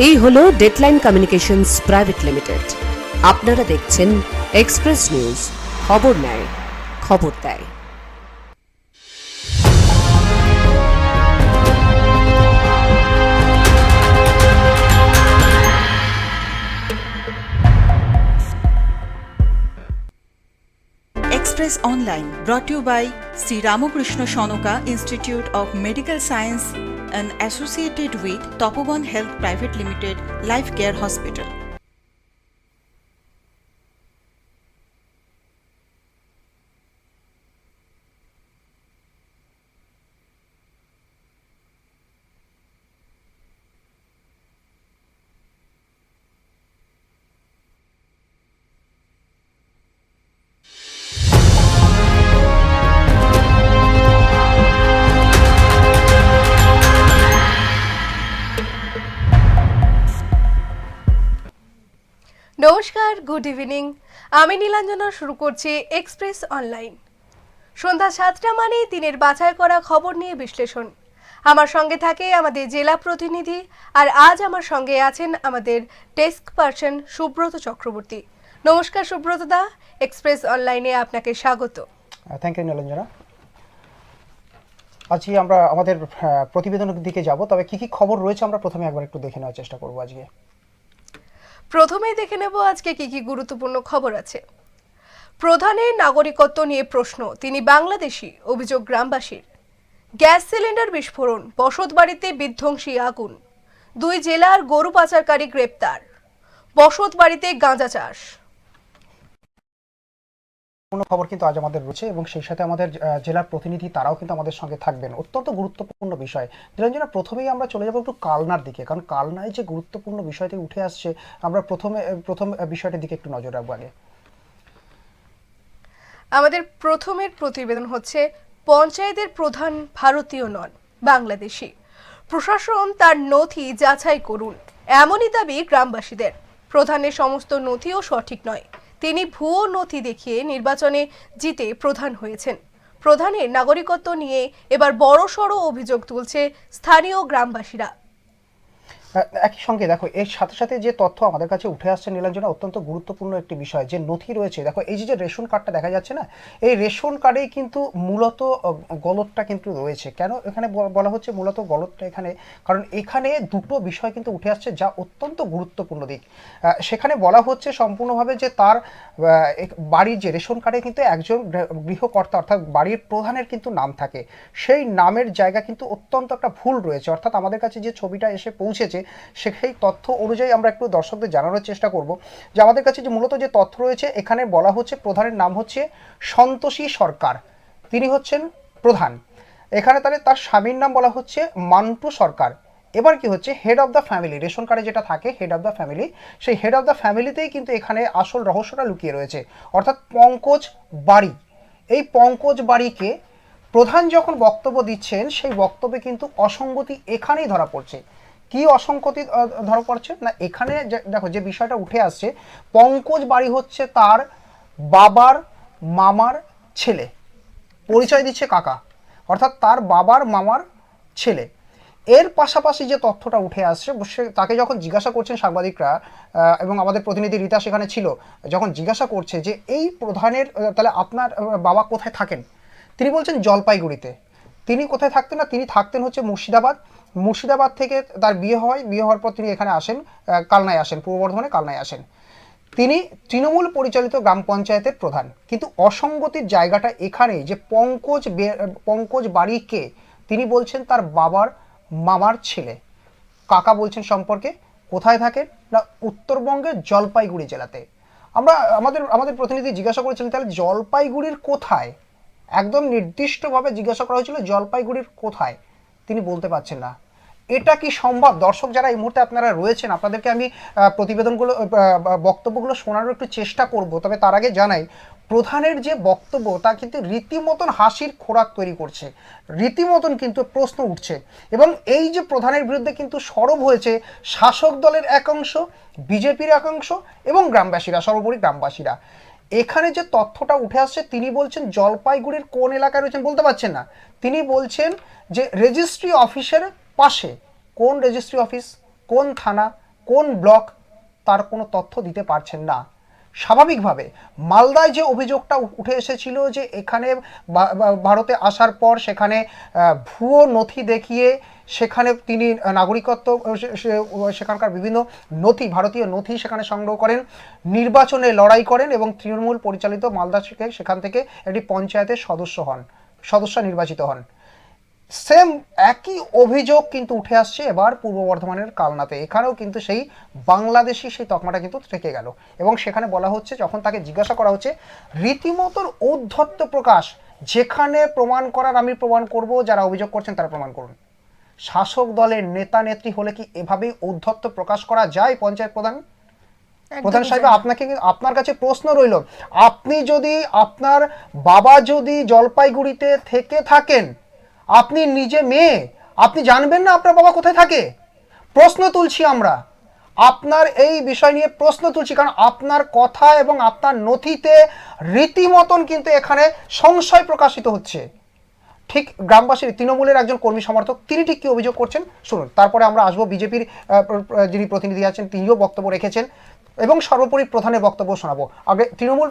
এই হলো deadline communications private limited. আপনারা দেখছেন এক্সপ্রেস নিউজ, খবর নেয়, খবর দেয়। Express Online brought to you by Sri Ramakrishna Shonoka Institute of Medical Science and associated with Topovan Health Private Limited, Life Care Hospital. নমস্কার, good evening. আমি নীলাঞ্জনা শুরু করছি এক্সপ্রেস অনলাইন। সন্ধ্যা 7টা মানেই দিনের বাছাই করা খবর নিয়ে বিশ্লেষণ। আমার সঙ্গে থাকে আমাদের জেলা প্রতিনিধি, আর আজ আমার সঙ্গে আছেন আমাদের ডেস্ক পার্সন সুব্রত চক্রবর্তী। নমস্কার সুব্রত দা, এক্সপ্রেস অনলাইনে আপনাকে স্বাগত। Thank you Nilanjana. আজকে আমরা আমাদের প্রতিবেদনের দিকে যাব, তবে কি কি খবর রয়েছে আমরা প্রথমে একবার একটু দেখে নেওয়ার চেষ্টা করব। আজকে প্রথমেই দেখে নেব আজকে কি কি গুরুত্বপূর্ণ খবর আছে। প্রধানের নাগরিকত্ব নিয়ে প্রশ্ন, তিনি বাংলাদেশি, অভিযোগ গ্রামবাসীর। গ্যাস সিলিন্ডার বিস্ফোরণ, বসতবাড়িতে বিধ্বংসী আগুন। 2 জেলার গরু পাচারকারী গ্রেপ্তার। বসতবাড়িতে গাঁজা চাষ। কোনো খবর কিন্তু আজ আমাদের রয়েছে এবং সেই সাথে আমাদের জেলার প্রতিনিধি তারাও কিন্তু আমাদের সঙ্গে থাকবেন। অত্যন্ত গুরুত্বপূর্ণ বিষয়। নীলাঞ্জনা, প্রথমেই আমরা চলে যাব একটু কালনার দিকে, কারণ কালনায় যে গুরুত্বপূর্ণ বিষয়টি উঠে আসছে, আমরা প্রথম বিষয়টির দিকে একটু নজর রাখবো। আগে আমাদের প্রথমের প্রতিবেদন হচ্ছে, পঞ্চায়েতের প্রধান ভারতীয় নন, বাংলাদেশি। প্রশাসন তার নথি যাচাই করুন, এমনই দাবি গ্রামবাসীদের। প্রধানের সমস্ত নথিও সঠিক নয়, তিনি ভুয়ো নথি দেখিয়ে নির্বাচনে জিতে প্রধান হয়েছেন। প্রধানের নাগরিকত্ব নিয়ে এবার বড়সড় অভিযোগ তুলছে স্থানীয় গ্রামবাসীরা। একই সঙ্গে দেখো, এর সাথে সাথে যে তথ্য আমাদের কাছে উঠে আসছে নীলাঞ্জনা, অত্যন্ত গুরুত্বপূর্ণ একটি বিষয়, যে নথি রয়েছে। দেখো, এই যে রেশন কার্ডটা দেখা যাচ্ছে না, এই রেশন কার্ডেই কিন্তু মূলত গলতটা কিন্তু রয়েছে। কেন এখানে বলা হচ্ছে মূলত গলতটা এখানে? কারণ এখানে দুটো বিষয় কিন্তু উঠে আসছে যা অত্যন্ত গুরুত্বপূর্ণ দিক। সেখানে বলা হচ্ছে সম্পূর্ণভাবে যে তার বাড়ির যে রেশন কার্ডে কিন্তু একজন গৃহকর্তা অর্থাৎ বাড়ির প্রধানের কিন্তু নাম থাকে, সেই নামের জায়গা কিন্তু অত্যন্ত একটা ভুল রয়েছে। অর্থাৎ আমাদের কাছে যে ছবিটা এসে পৌঁছেছে সেই তথ্য অনুযায়ী আমরা একটু দর্শকদের জানানোর চেষ্টা করব যে আমাদের কাছে যে মূলত যে তথ্য রয়েছে, এখানে বলা হচ্ছে প্রধানের নাম হচ্ছে সন্তোষী সরকার, তিনি হচ্ছেন প্রধান। এখানে তাহলে তার স্বামীর নাম বলা হচ্ছে মান্টু সরকার। এবার কি হচ্ছে, head of the family, ration কার্ডে যেটা থাকে হেড অফ দ্য ফ্যামিলি, সেই হেড অফ দ্য ফ্যামিলিতেই কিন্তু এখানে আসল রহস্যটা লুকিয়ে রয়েছে। অর্থাৎ পঙ্কজ বাড়ি, এই পঙ্কজ বাড়িকে প্রধান যখন বক্তব্য দিচ্ছেন, সেই বক্তব্যে কিন্তু অসঙ্গতি এখানেই ধরা পড়ছে। কি অসঙ্গতি ধরা পড়ছে না, এখানে দেখো যে বিষয়টা উঠে আসছে, পঙ্কজ বাড়ি হচ্ছে তার বাবার মামার ছেলে, পরিচয় দিচ্ছে কাকা, অর্থাৎ তার বাবার মামার ছেলে। এর পাশাপাশি যে তথ্যটা উঠে আসছে, তাকে যখন জিজ্ঞাসা করছেন সাংবাদিকরা, এবং আমাদের প্রতিনিধি রীতা সেখানে ছিল, যখন জিজ্ঞাসা করছে যে এই প্রধানের তাহলে আপনার বাবা কোথায় থাকেন, তিনি বলছেন জলপাইগুড়িতে। তিনি কোথায় থাকতেন না, তিনি থাকতেন হচ্ছে মুর্শিদাবাদ থেকে তার বিয়ে হয়, বিয়ে হওয়ার পর তিনি এখানে আসেন, কালনায় আসেন, পূর্ব বর্ধমানে কালনায় আসেন। তিনি তৃণমূল পরিচালিত গ্রাম পঞ্চায়েতের প্রধান। কিন্তু অসঙ্গতির জায়গাটা এখানেই যে পঙ্কজ বাড়িকে তিনি বলছেন তার বাবার মামার ছেলে, কাকা বলছেন সম্পর্কে। কোথায় থাকেন না, উত্তরবঙ্গের জলপাইগুড়ি জেলাতে। আমাদের প্রতিনিধি জিজ্ঞাসা করেছিলেন তাহলে জলপাইগুড়ির কোথায়, একদম নির্দিষ্টভাবে জিজ্ঞাসা করা হয়েছিল জলপাইগুড়ির কোথায়, তিনি বলতে পারছেন না। এটা কি সম্ভব? দর্শক যারা এই মুহূর্তে আপনারা রয়েছেন, আপনাদেরকে আমি প্রতিবেদনগুলো বক্তব্যগুলো শোনানোর একটু চেষ্টা করব, তবে তার আগে জানাই প্রধানের যে বক্তব্য তা কিন্তু রীতিমতন হাসির খোরাক তৈরি করছে, রীতিমতন কিন্তু প্রশ্ন উঠছে। এবং এই যে প্রধানের বিরুদ্ধে কিন্তু সরব হয়েছে শাসক দলের একাংশ, বিজেপির একাংশ এবং গ্রামবাসীরা, সর্বোপরি গ্রামবাসীরা। এখানে যে তথ্যটা উঠে আসছে, তিনি বলছেন জলপাইগুড়ির কোন এলাকায় রয়েছেন বলতে পারছেন না, তিনি বলছেন যে রেজিস্ট্রি অফিসের পাশে। কোন রেজিস্ট্রি অফিস, কোন থানা কোন ব্লক তার কোনো তথ্য দিতে পারছেন না। স্বাভাবিকভাবে মালদায় যে অভিযোগটা উঠে এসেছিল যে এখানে ভারতে আসার পর সেখানে ভুয়ো নথি দেখিয়ে সেখানে তিনি নাগরিকত্ব সেখানকার বিভিন্ন নথি, ভারতীয় নথি সেখানে সংগ্রহ করেন, নির্বাচনে লড়াই করেন এবং তৃণমূল পরিচালিত মালদা থেকে সেখান থেকে একটি পঞ্চায়েতের সদস্য নির্বাচিত হন। সেম একই অভিযোগ কিন্তু উঠে আসছে এবার পূর্ব বর্ধমানের কালনাতে। এখানেও কিন্তু সেই বাংলাদেশি সেই তকমাটা কিন্তু থেকে গেল এবং সেখানে বলা হচ্ছে, যখন তাকে জিজ্ঞাসা করা হচ্ছে, রীতিমতন ঔদ্ধত্য প্রকাশ, যেখানে প্রমাণ করার আমি প্রমাণ করব, যারা অভিযোগ করছেন তারা প্রমাণ করুন। শাসক দলের নেতা নেত্রী হলে কি এভাবেই ঔদ্ধত্য প্রকাশ করা যায়? পঞ্চায়েত প্রধান সাহেব, আপনার কাছে প্রশ্ন রইল, আপনি যদি আপনার বাবা যদি জলপাইগুড়িতে থেকে থাকেন, আপনি নিজে মেয়ে, আপনি জানবেন না আপনার বাবা কোথায় থাকে? প্রশ্ন তুলছি আমরা, আপনার এই বিষয় নিয়ে প্রশ্ন তুলছি, কারণ আপনার কথা এবং আপনার নথিতে রীতিমতন কিন্তু এখানে সংশয় প্রকাশিত হচ্ছে। ঠিক গ্রামবাসীর, তৃণমূলের একজন কর্মী সমর্থক, তিনি ঠিক কি অভিযোগ করছেন শুনুন, তারপরে আমরা আসবো বিজেপির যিনি প্রতিনিধি আছেন তিনিও বক্তব্য রেখেছেন এবং সর্বোপরি প্রধানের বক্তব্য শোনাবো। আগে তৃণমূল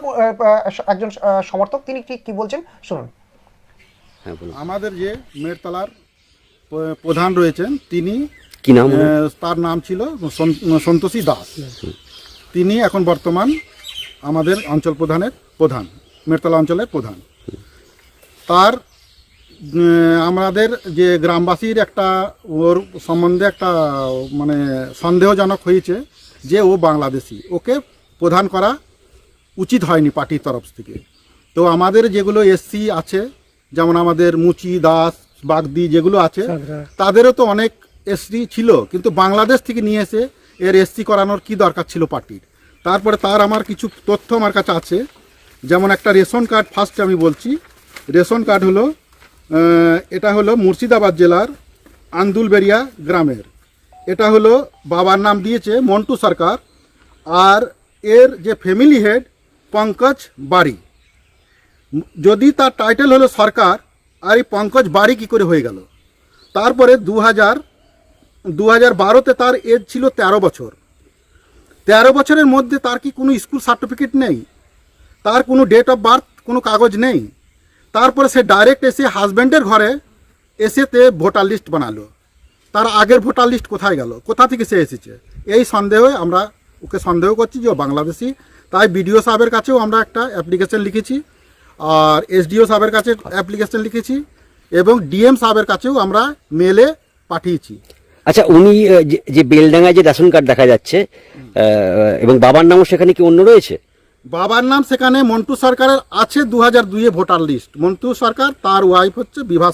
একজন সমর্থক তিনি ঠিক কি বলছেন শুনুন। আমাদের যে মেরতলার প্রধান রয়েছেন, তিনি কি নাম? তার নাম ছিল সন্তোষী দাস। তিনি এখন বর্তমান আমাদের অঞ্চল প্রধান, মেরতলা অঞ্চলের প্রধান। তার আমাদের যে গ্রামবাসীর একটা ওর সম্বন্ধে একটা মানে সন্দেহজনক হয়েছে যে ও বাংলাদেশি, ওকে প্রধান করা উচিত হয়নি পার্টির তরফ থেকে। তো আমাদের যেগুলো এসসি আছে, যেমন আমাদের মুচি, দাস, বাগদি যেগুলো আছে, তাদেরও তো অনেক এসসি ছিল, কিন্তু বাংলাদেশ থেকে নিয়ে এসে এর এসসি করানোর কি দরকার ছিল পার্টির? তারপরে তার আমার কিছু তথ্য আমার কাছে আছে, যেমন একটা রেশন কার্ড, ফার্স্টে আমি বলছি, রেশন কার্ড হলো এটা হলো মুর্শিদাবাদ জেলার আন্দুলবেরিয়া গ্রামের। এটা হলো বাবার নাম দিয়েছে মন্টু সরকার, আর এর যে ফ্যামিলি হেড পঙ্কজ বাড়ি। যদি তার টাইটেল হলো সরকার, আর এই পঙ্কজ বাড়ি কী করে হয়ে গেল? তারপরে 2012-তে তার এজ ছিল 13 বছর। 13 বছরের মধ্যে তার কি কোনো স্কুল সার্টিফিকেট নেই, তার কোনো ডেট অফ বার্থ কোনো কাগজ নেই। তারপরে সে ডাইরেক্ট এসে হাজব্যান্ডের ঘরে এসেতে ভোটার লিস্ট বানালো। তার আগের ভোটার লিস্ট কোথায় গেল? কোথা থেকে সে এসেছে? এই সন্দেহে আমরা ওকে সন্দেহ করছি যে ও বাংলাদেশি। তাই বিডিও সাহেবের কাছেও আমরা একটা অ্যাপ্লিকেশন লিখেছি, আর এসডিও সাহেবের কাছে অ্যাপ্লিকেশন লিখেছি, এবং ডিএম সাহেবের কাছেও আমরা মেলে পাঠিয়েছি। আচ্ছা, উনি যে বেলডাঙ্গায় যে রেশন কার্ড দেখা যাচ্ছে এবং বাবার নামও সেখানে কি অন্য রয়েছে? বাবার নাম সেখানে মন্টু সরকারের আছে, 2002-এ ভোটার লিস্ট। মন্টু সরকার, তার ওয়াইফ হচ্ছে বিভা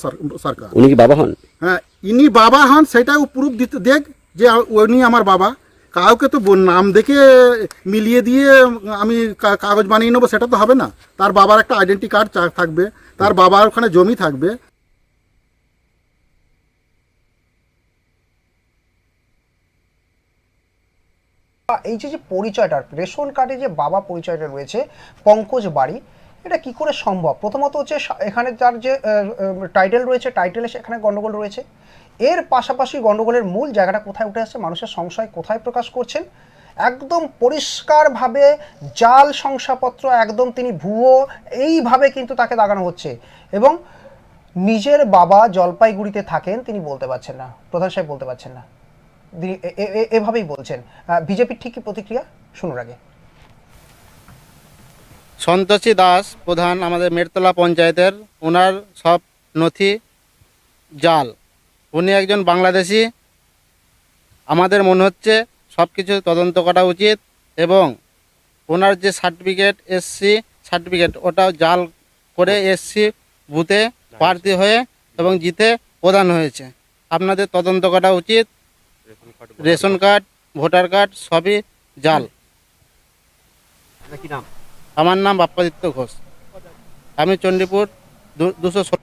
সরকার। উনি কি বাবা হন? হ্যাঁ, ইনি বাবা হন, সেটাও প্রুফ দিতে দেখ যে উনি আমার বাবা। কাউকে তো নাম দেখে মিলিয়ে দিয়ে আমি কাগজ বানিয়ে নেবো, সেটা তো হবে না। তার বাবার একটা আইডেন্টি কার্ড থাকবে, তার বাবার ওখানে জমি থাকবে। এই যে পরিচয়টা, রেশন কার্ডে যে বাবা পরিচয়টা রয়েছে পঙ্কজ বাড়ি, এটা কি করে সম্ভব? প্রথমত হচ্ছে এখানে তার যে টাইটেল রয়েছে, টাইটেলে সেখানে গন্ডগোল রয়েছে। এর পাশাপাশি গন্ডগোলের মূল জায়গাটা কোথায় উঠে আসছে, মানুষের সংশয় কোথায় প্রকাশ করছেন? একদম পরিষ্কারভাবে জাল শংসাপত্র, একদম তিনি ভুয়ো, এইভাবে কিন্তু তাকে দাগানো হচ্ছে। এবং নিজের বাবা জলপাইগুড়িতে থাকেন তিনি বলতে পারছেন না, প্রধান সাহেব বলতে পারছেন না, এভাবেই বলছেন। বিজেপির ঠিক কি প্রতিক্রিয়া শুনুন আগে। সন্তোষী দাস প্রধান আমাদের মেরতলা পঞ্চায়েতের, ওনার সব নথি জাল। উনি একজন বাংলাদেশি। আমাদের মনে হচ্ছে সব কিছু তদন্ত করা উচিত, এবং ওনার যে সার্টিফিকেট, এসসি সার্টিফিকেট, ওটাও জাল করে এসসি বুথে প্রার্থী হয়ে এবং জিতে প্রদান হয়েছে। আপনাদের তদন্ত করা উচিত। রেশন কার্ড, ভোটার কার্ড সবই জাল। আমার নাম বাপ্পাদিত্য ঘোষ, আমি চণ্ডীপুর 216।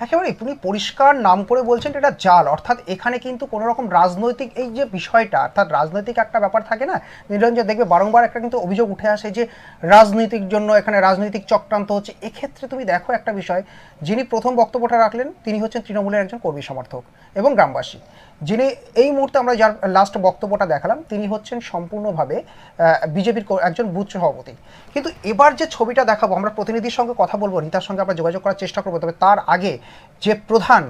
একেবারে তুমি পরিষ্কার নাম করে বলছেন এটা জাল, অর্থাৎ এখানে কিন্তু কোনো রকম রাজনৈতিক এই যে বিষয়টা, অর্থাৎ রাজনৈতিক একটা ব্যাপার থাকে না নিরঞ্জন, দেখবে বারংবার একটা কিন্তু অভিযোগ উঠে আসে যে রাজনৈতিক জন্য এখানে রাজনৈতিক চক্রান্ত হচ্ছে। এক্ষেত্রে তুমি দেখো একটা বিষয়, যিনি প্রথম বক্তব্যটা রাখলেন তিনি হচ্ছেন তৃণমূলের একজন কর্মী সমর্থক এবং গ্রামবাসী। যিনি এই মুহূর্তে আমরা যার লাস্ট বক্তব্যটা দেখালাম তিনি হচ্ছেন সম্পূর্ণভাবে বিজেপির একজন বুথ সভাপতি। কিন্তু এবার যে ছবিটা দেখাবো, আমরা প্রতিনিধির সঙ্গে কথা বলবো, রীতার সঙ্গে আমরা যোগাযোগ করার চেষ্টা করবো, তবে তার আগে যে প্রধান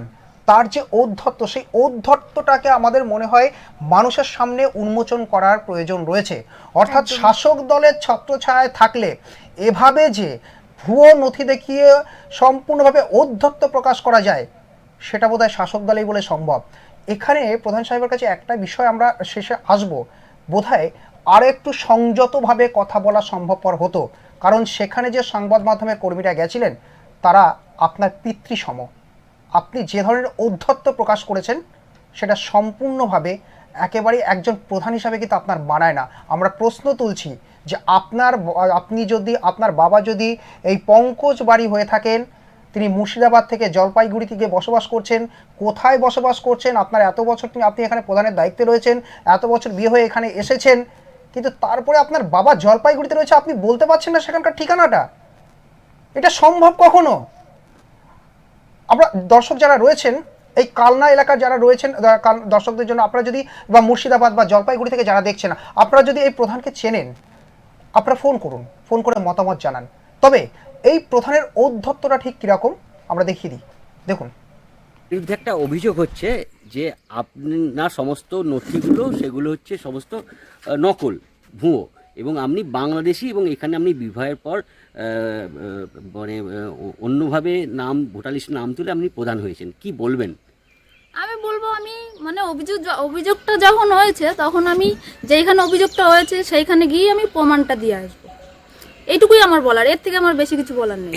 তার যে ঔদ্ধত্য, সেই ঔদ্ধত্যটাকে আমাদের মনে হয় মানুষের সামনে উন্মোচন করার প্রয়োজন রয়েছে। অর্থাৎ শাসক দলের ছত্রছায়ায় থাকলে এভাবে যে ভুয়ো নথি দেখিয়ে সম্পূর্ণভাবে ঔদ্ধত্য প্রকাশ করা যায়, সেটা বোধহয় শাসক দলেই বলে সম্ভব। এখানে প্রধান সাহেবের কাছে একটা বিষয় আমরা শেষে আসবো, বোধহয় আর একটু সংযতভাবে কথা বলা সম্ভবপর হতো, কারণ সেখানে যে সংবাদ মাধ্যমের কর্মীরা গেছিলেন তারা আপনার পিতৃসম। আপনি যে ধরনের ঔদ্ধত্য প্রকাশ করেছেন সেটা সম্পূর্ণভাবে একেবারে একজন প্রধান হিসাবে কিন্তু আপনার মানায় না। আমরা প্রশ্ন তুলছি যে আপনার বাবা যদি এই পঙ্কজ বাড়ি হয়ে থাকেন, তিনি মুর্শিদাবাদ থেকে জলপাইগুড়ি থেকে বসবাস করছেন, কোথায় বসবাস করছেন, আপনার এত বছর আপনি এখানে প্রধানের দায়িত্বে রয়েছেন, এত বছর বিয়ে হয়ে এখানে এসেছেন, কিন্তু তারপরে আপনার বাবা জলপাইগুড়িতে রয়েছে, আপনি বলতে পারছেন না সেখানকার ঠিকানাটা। এটা সম্ভব কখনো? আমরা দর্শক যারা রয়েছেন, এই কালনা এলাকার যারা রয়েছেন দর্শকদের জন্য, আপনারা যদি বা মুর্শিদাবাদ বা জলপাইগুড়ি থেকে যারা দেখছেন, আপনারা যদি এই প্রধানকে চেনেন আপনারা ফোন করুন, ফোন করে মতামত জানান। তবে এই প্রধানের ঔদ্ধত্যটা ঠিক কীরকম আমরা দেখিয়ে দিই, দেখুন। বিরুদ্ধে একটা অভিযোগ হচ্ছে যে আপনার সমস্ত নথিগুলো সেগুলো হচ্ছে সমস্ত নকল, ভুয়ো, এবং আপনি বাংলাদেশি, এবং এখানে আপনি বিবাহের পর মানে অন্যভাবে নাম ভোটার লিস্টে নাম তুলে আপনি প্রধান হয়েছেন। কি বলবেন? আমি বলবো, আমি মানে অভিযোগটা যখন হয়েছে তখন আমি যেখানে অভিযোগটা হয়েছে সেইখানে গিয়ে আমি প্রমাণটা দিয়ে আসবো, এইটুকুই আমার বলার, এর থেকে আমার বেশি কিছু বলার নেই।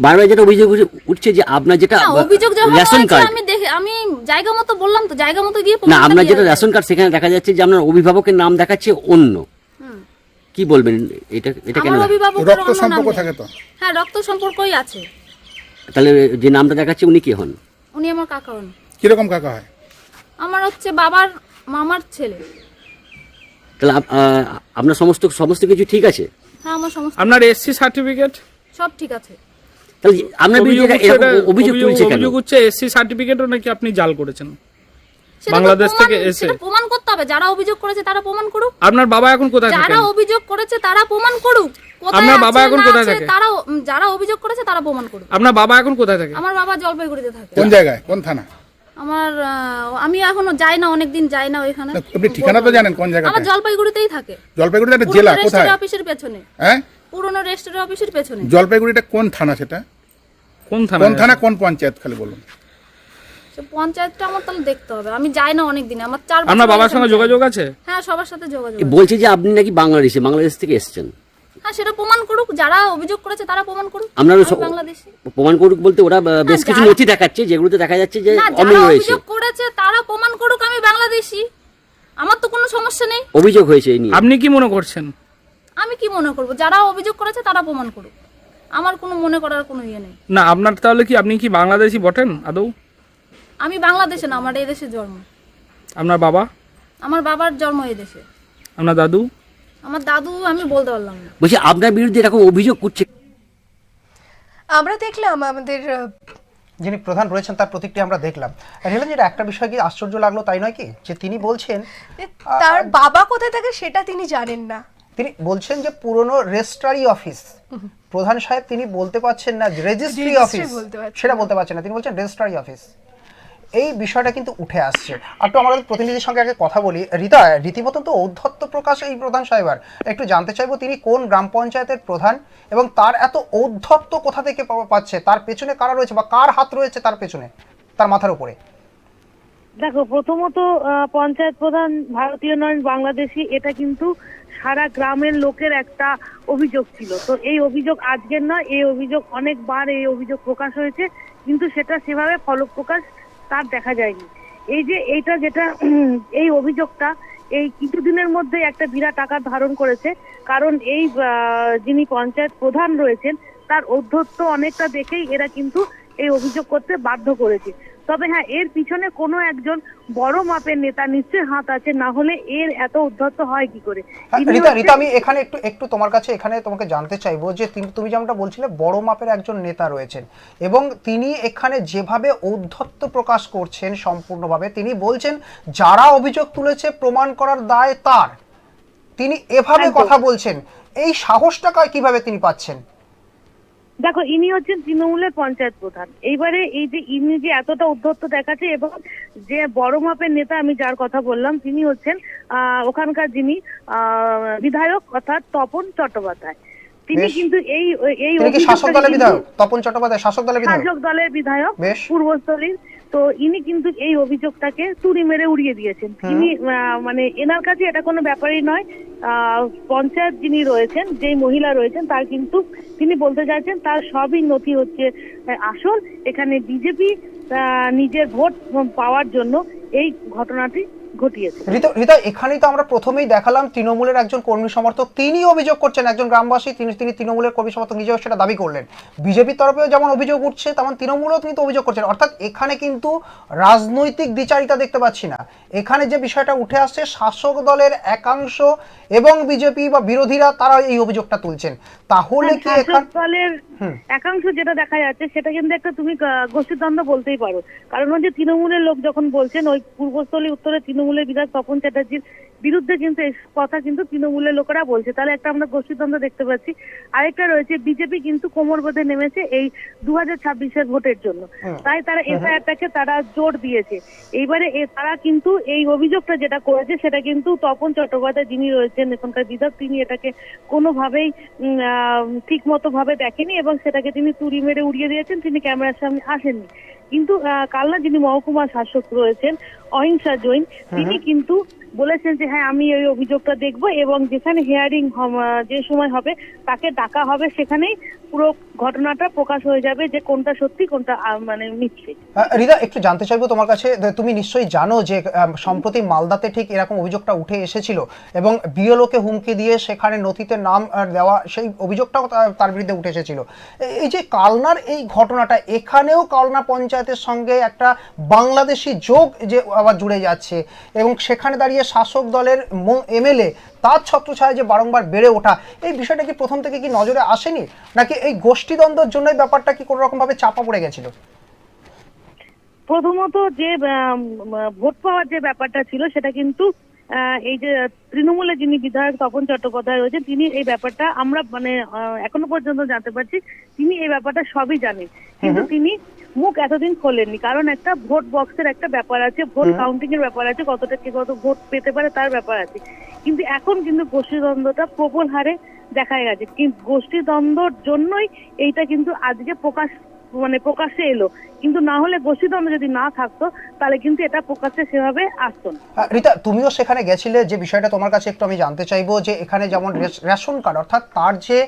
বারবার যেটা অভিযোগ উঠছে যে আপনার যেটা অভিযোগ যখন রেশন কার্ড, আমি জায়গা মতো বললাম তো, জায়গা মতো গিয়ে না, আপনার যেটা রেশন কার্ড সেখানে দেখা যাচ্ছে যে আপনার অভিভাবকের নাম দেখাচ্ছে অন্য। কি বলবেন এটা কেন? রক্ত সম্পর্ক থাকে তো? হ্যাঁ, রক্ত সম্পর্কই আছে। তাহলে যে নামটা দেখাচ্ছে উনি কে হন? উনি আমার কাকা হন। কিরকম কাকা হয়? আমার হচ্ছে বাবার মামার ছেলে। তাহলে আপনার সমস্ত কিছু ঠিক আছে? হ্যাঁ, আমার সমস্ত, আপনার এসসি সার্টিফিকেট সব ঠিক আছে। তাহলে আপনার বিরুদ্ধে অভিযোগ তুলছে কেন? অভিযোগ হচ্ছে এসসি সার্টিফিকেটও নাকি আপনি জাল করেছেন সেটা বাংলাদেশ থেকে এসে। সেটা প্রমাণ করতে হবে, যারা অভিযোগ করেছে তারা প্রমাণ করুক। আপনার বাবা এখন কোথায় থাকেন? যারা অভিযোগ করেছে তারা প্রমাণ করুক। আপনার বাবা এখন কোথায় থাকে? তারা যারা অভিযোগ করেছে তারা প্রমাণ করুক। আপনার বাবা এখন কোথায় থাকে? আমার বাবা জলপাইগুড়িতে থাকে। কোন জায়গায়, কোন থানা? আমি এখনো যাই না, অনেকদিন যাই না ওইখানে। আপনি ঠিকানা তো জানেন কোন জায়গায়? আমার জলপাইগুড়িতেই থাকে। জলপাইগুড়িতে একটা জেলা কোথায়? রেজিস্ট্রি অফিসের পেছনে। হ্যাঁ, পুরনো রেজিস্ট্রি অফিসের পেছনে। জলপাইগুড়িটা কোন থানা? সেটা কোন থানা? কোন থানা, কোন পঞ্চায়েত খালি বলুন। পঞ্চায়েতটা আমার তাহলে দেখতে হবে, আমি যাই না অনেক দিন, আমার 4 বছর। আপনার বাবার সঙ্গে যোগাযোগ আছে? হ্যাঁ, সবার সাথে যোগাযোগ। বলছে যে আপনি নাকি বাংলাদেশ থেকে এসেছেন। হ্যাঁ, সেটা প্রমাণ করুক, যারা অভিযোগ করেছে তারা প্রমাণ করুক। আপনার বাংলাদেশী প্রমাণ করুক বলতে ওরা বেশ কিছু নথি দেখাচ্ছে যেগুলোতে দেখা যাচ্ছে যে অমিল যারা রয়েছে। অভিযোগ করেছে তারা প্রমাণ করুক আমি বাংলাদেশী, আমার তো কোনো সমস্যা নেই। অভিযোগ হয়েছে এই নিয়ে আপনি কি মনে করছেন? আমি কি মনে করব, যারা অভিযোগ করেছে তারা প্রমাণ করুক, আমার কোনো মনে করার কোনো ইয়ে নেই। না, আপনার তাহলে কি আপনি কি বাংলাদেশী বটেন আদৌ? আমি বাংলাদেশে না, আমার এই দেশে জন্ম। আপনার বাবা? আমার বাবার জন্ম এই দেশে। আপনার দাদু? আমার দাদু আমি বলতে পারলাম না। বলছি আপনার বিরুদ্ধে এরকম অভিযোগ করছে। আমরা দেখলাম আমাদের যিনি প্রধান রয়েছেন তার প্রতিক্রিয়া আমরা দেখলাম। যেটা একটা বিষয় কি আশ্চর্য লাগলো তাই নয় কি, যে তিনি বলছেন তার বাবা কোথায় থাকে সেটা তিনি জানেন না। তিনি বলছেন যে পুরনো রেজিস্ট্রারি অফিস, প্রধান সাহেব তিনি বলতে পারছেন না রেজিস্ট্রি অফিস, সেটা বলতে পারছেন না, তিনি বলছেন রেজিস্ট্রারি অফিস। এই বিষয়টা কিন্তু উঠে আসছে। আর তো আমাদের প্রতিনিধির সঙ্গে আগে কথা বলি। রীতা, রীতিমতন তো ঔদ্ধত্য প্রকাশ এই প্রধান সাহেবের, একটু জানতে চাইবো তিনি কোন গ্রাম পঞ্চায়েতের প্রধান এবং তার এত ঔদ্ধত্য কোথা থেকে পাচ্ছে, তার পেছনে কারা রয়েছে বা কার হাত রয়েছে তার পেছনে, তার মাথার উপরে। দেখো, প্রথমত পঞ্চায়েত প্রধান ভারতীয় নন, বাংলাদেশি, এটা কিন্তু সারা গ্রামের লোকের একটা অভিযোগ ছিল। তো এই অভিযোগ আজকের নয়, এই অভিযোগ অনেকবার এই অভিযোগ প্রকাশ হয়েছে, কিন্তু সেটা সেভাবে ফলপ্রকাশ তার দেখা যায়নি। এই যে এইটা যেটা এই অভিযোগটা এই কিছুদিনের মধ্যে একটা বিরাট আকার ধারণ করেছে, কারণ এই যিনি পঞ্চায়েত প্রধান রয়েছেন তার ঔদ্ধত্য অনেকটা দেখেই এরা কিন্তু এই অভিযোগ করতে বাধ্য করেছে। তবে হ্যাঁ, এর পিছনে কোনো একজন বড় মাপের নেতা নিশ্চয়ই হাত আছে, না হলে এর এত উদ্ধত্ত হয় কি করে। রীতা, আমি এখানে একটু তোমার কাছে এখানে তোমাকে জানতে চাইবো যে তুমি যেমনটা বলছিলে বড় মাপের একজন নেতা রয়েছেন এবং তিনি এখানে যেভাবে ঔদ্ধত্য প্রকাশ করছেন সম্পূর্ণভাবে, তিনি বলছেন যারা অভিযোগ তুলেছে প্রমাণ করার দায় তার, তিনি এভাবে কথা বলছেন। এই সাহসটা কিভাবে তিনি পাচ্ছেন? দেখো, ইনি হচ্ছেন তৃণমূলের পঞ্চায়েত প্রধান। এইবারে এই যে ইনি যে এতটা উদ্ধত্ত দেখাচ্ছে, এবং যে বড় মাপের নেতা আমি যার কথা বললাম, তিনি হচ্ছেন ওখানকার যিনি বিধায়ক, অর্থাৎ তপন চট্টোপাধ্যায়। তিনি কিন্তু এই শাসক দলের বিধায়ক, তপন চট্টোপাধ্যায় শাসক দলের বিধায়ক পূর্বস্থলীর। তো ইনি কিন্তু এই অভিযোগটাকে তুড়ি মেরে উড়িয়ে দিয়েছেন। তিনি মানে এনার কাছে এটা কোনো ব্যাপারই নয়। পঞ্চায়েত যিনি রয়েছেন, যে মহিলা রয়েছেন, তার কিন্তু তিনি বলতে চাইছেন তার সবই নথি হচ্ছে আসল। এখানে বিজেপি নিজের ভোট পাওয়ার জন্য এই ঘটনাটি ঘটিয়েছে। রীতা, এখানেই তো আমরা প্রথমেই দেখালাম তৃণমূলের একজন কর্মী সমর্থক তিনি অভিযোগ করছেন, একজন গ্রামবাসী, তিনি তৃণমূলের কর্মী সমর্থক নিজেও সেটা দাবি করলেন। বিজেপির তরফেও যেমন অভিযোগ উঠছে তেমন তৃণমূলও কিন্তু অভিযোগ করছেন। অর্থাৎ এখানে কিন্তু রাজনৈতিক দ্বিচারিতা দেখতে পাচ্ছি না। এখানে যে বিষয়টা উঠে আসছে, শাসক দলের একাংশ এবং বিজেপি বা বিরোধীরা তারা এই অভিযোগটা তুলছেন। তাহলে কি শাসক দলের একাংশ যেটা দেখা যাচ্ছে সেটা কিন্তু একটা তুমি গোষ্ঠীদ্বন্দ্ব বলতেই পারো। কারণ ওই যে তৃণমূলের লোক যখন বলছেন, ওই পূর্বস্থলী উত্তরে তৃণমূলের বিধায়ক তপন চ্যাটার্জির বিরুদ্ধে কিন্তু এই কথা কিন্তু তৃণমূলের লোকেরা বলছে, তাহলে একটা আমরা গোষ্ঠীদ্বন্দ্ব দেখতে পাচ্ছি। আরেকটা রয়েছে, বিজেপি কিন্তু কোমর বেঁধে নেমেছে এই 2026-এর ভোটের জন্য, তাই তারা এসআইআরটাকে তারা জোর দিয়েছে। এইবারে তারা কিন্তু এই অভিযোগটা যেটা করেছে সেটা কিন্তু তপন চট্টোপাধ্যায় যিনি রয়েছেন এখানকার বিধায়ক, তিনি এটাকে কোনোভাবেই ঠিক মতো ভাবে দেখেনি এবং সেটাকে তিনি তুড়ি মেরে উড়িয়ে দিয়েছেন। তিনি ক্যামেরার সামনে আসেননি। কিন্তু কালনা যিনি মহকুমা শাসক রয়েছেন অহিংসা জৈন, তিনি কিন্তু বলেছেন যে হ্যাঁ, আমি এই অভিযোগটা দেখব এবং যেখানে হিয়ারিং যে সময় হবে তাকে ডাকা হবে, সেখানেই পুরো ঘটনাটা প্রকাশ হয়ে যাবে যে কোনটা সত্যি কোনটা মানে মিথ্যে। রীতা, একটু জানতে চাইবো তোমার কাছে, তুমি নিশ্চয়ই জানো যে সম্প্রতি মালদাতে ঠিক এরকম অভিযোগটা উঠে এসেছিল এবং বিএলওকে হুমকি দিয়ে সেখানে নথিতে নাম দেওয়া, সেই অভিযোগটাও তার বিরুদ্ধে উঠে এসেছিল। এই যে কালনার এই ঘটনাটা, এখানেও কালনা পঞ্চায়েতের সঙ্গে একটা বাংলাদেশি যোগ যে আবার জুড়ে যাচ্ছে এবং সেখানে দাঁড়িয়ে শাসক দলের এমএলএ তার ছত্রছায়া যে বারংবার বেড়ে ওঠা, এই বিষয়টা কি প্রথম থেকে কি নজরে আসেনি, নাকি এই গোষ্ঠীদ্বন্দ্বের জন্য ব্যাপারটা কি কোনো রকম ভাবে চাপা পড়ে গেছিল? প্রথমত যে ভোট পাওয়ার যে ব্যাপারটা ছিল সেটা কিন্তু এই যে তৃণমূলের যিনি বিধায়ক তপন চট্টোপাধ্যায় রয়েছেন, তিনি এই ব্যাপারটা আমরা মানে এখনো পর্যন্ত জানতে পারছি তিনি এই ব্যাপারটা সবই জানেন, কিন্তু তিনি মুখ এতদিন খোলেননি। কারণ একটা ভোট বক্সের একটা ব্যাপার আছে, ভোট কাউন্টিং এর ব্যাপার আছে, কতটা কে কত ভোট পেতে পারে তার ব্যাপার আছে। কিন্তু এখন কিন্তু গোষ্ঠীদ্বন্দ্বটা প্রবল হারে দেখা গেছে। কিন্তু গোষ্ঠীদ্বন্দ্বর জন্যই এইটা কিন্তু আজকে প্রকাশ্যে এলো, কিন্তু না হলে গোষ্ঠীদ্বন্দ্ব যদি না থাকতো তাহলে কিন্তু এটা প্রকাশ্যে সেভাবে আসতো না। রীতা, তুমিও সেখানে গেছিলে, যে বিষয়টা তোমার কাছে একটু আমি জানতে চাইবো যে এখানে যেমন রেশন কার্ড, অর্থাৎ তার যে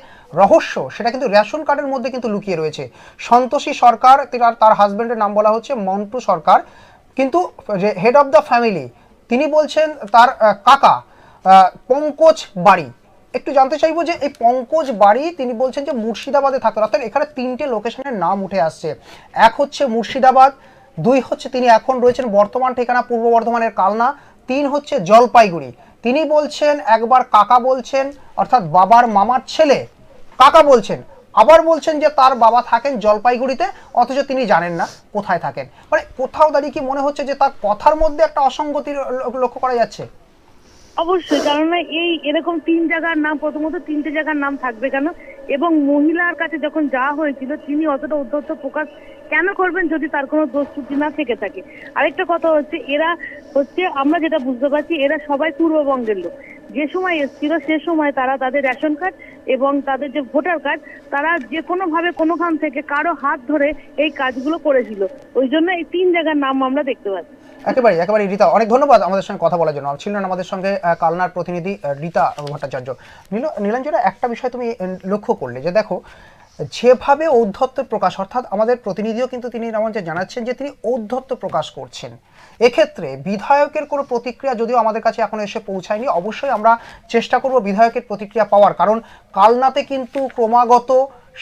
রহস্য সেটা কিন্তু রেশন কার্ডের মধ্যে কিন্তু লুকিয়ে রয়েছে। সন্তোষী সরকার, তার হাজবেন্ডের নাম বলা হচ্ছে মন্টু সরকার, কিন্তু হেড অফ দ্য ফ্যামিলি তিনি বলছেন তার কাকা পঙ্কজ বাড়ি। একটু জানতে চাইবো যে এই পঙ্কজ বাড়ি তিনি বলছেন যে মুর্শিদাবাদে থাকতেন। অর্থাৎ এখানে তিনটে লোকেশনের নাম উঠে আসছে, এক হচ্ছে মুর্শিদাবাদ, দুই হচ্ছে তিনি এখন রয়েছেন বর্তমান ঠিকানা পূর্ব বর্ধমানের কালনা, তিন হচ্ছে জলপাইগুড়ি। তিনি বলছেন একবার কাকা বলছেন, অর্থাৎ বাবার মামার ছেলে কাকা বলছেন, আবার বলছেন যে তার বাবা থাকেন জলপাইগুড়িতে, অথচ তিনি জানেন না কোথায় থাকেন। মানে কোথাও দাঁড়িয়ে কি মনে হচ্ছে যে তার কথার মধ্যে একটা অসঙ্গতি লক্ষ্য করা যাচ্ছে? অবশ্যই, কারণ এরকম তিন জায়গার নাম, প্রথমত তিনটে জায়গার নাম থাকবে কেন? এবং মহিলার কাছে যখন যাওয়া হয়েছিল তিনি অতটা উদ্ধত্ত প্রকাশ কেন করবেন যদি তার কোনো দোষ ত্রুটি না থেকে থাকে? আরেকটা কথা হচ্ছে, এরা হচ্ছে আমরা যেটা বুঝতে পারছি এরা সবাই পূর্ববঙ্গের লোক। যে সময় এসেছিল সে সময় তারা তাদের রেশন কার্ড এবং তাদের যে ভোটার কার্ড তারা যে কোনো ভাবে কোনোখান থেকে কারো হাত ধরে এই কাজগুলো করেছিল, ওই জন্য এই তিন জায়গার নাম আমরা দেখতে পাচ্ছি। একেবারে রীতা, অনেক ধন্যবাদ আমাদের সঙ্গে কথা বলার জন্য। ছিলেন আমাদের সঙ্গে কালনার প্রতিনিধি রীতা ভট্টাচার্য। নীলাঞ্জনা, একটা বিষয় তুমি লক্ষ্য করলে যে দেখো যেভাবে ঔদ্ধত্য প্রকাশ, অর্থাৎ আমাদের প্রতিনিধিও কিন্তু তিনি আমাদের জানাচ্ছেন যে তিনি ঔদ্ধত্য প্রকাশ করছেন। এক্ষেত্রে বিধায়কের কোনো প্রতিক্রিয়া যদিও আমাদের কাছে এখনো এসে পৌঁছায়নি, অবশ্যই আমরা চেষ্টা করব বিধায়কের প্রতিক্রিয়া পাওয়ার, কারণ কালনাতে কিন্তু ক্রমাগত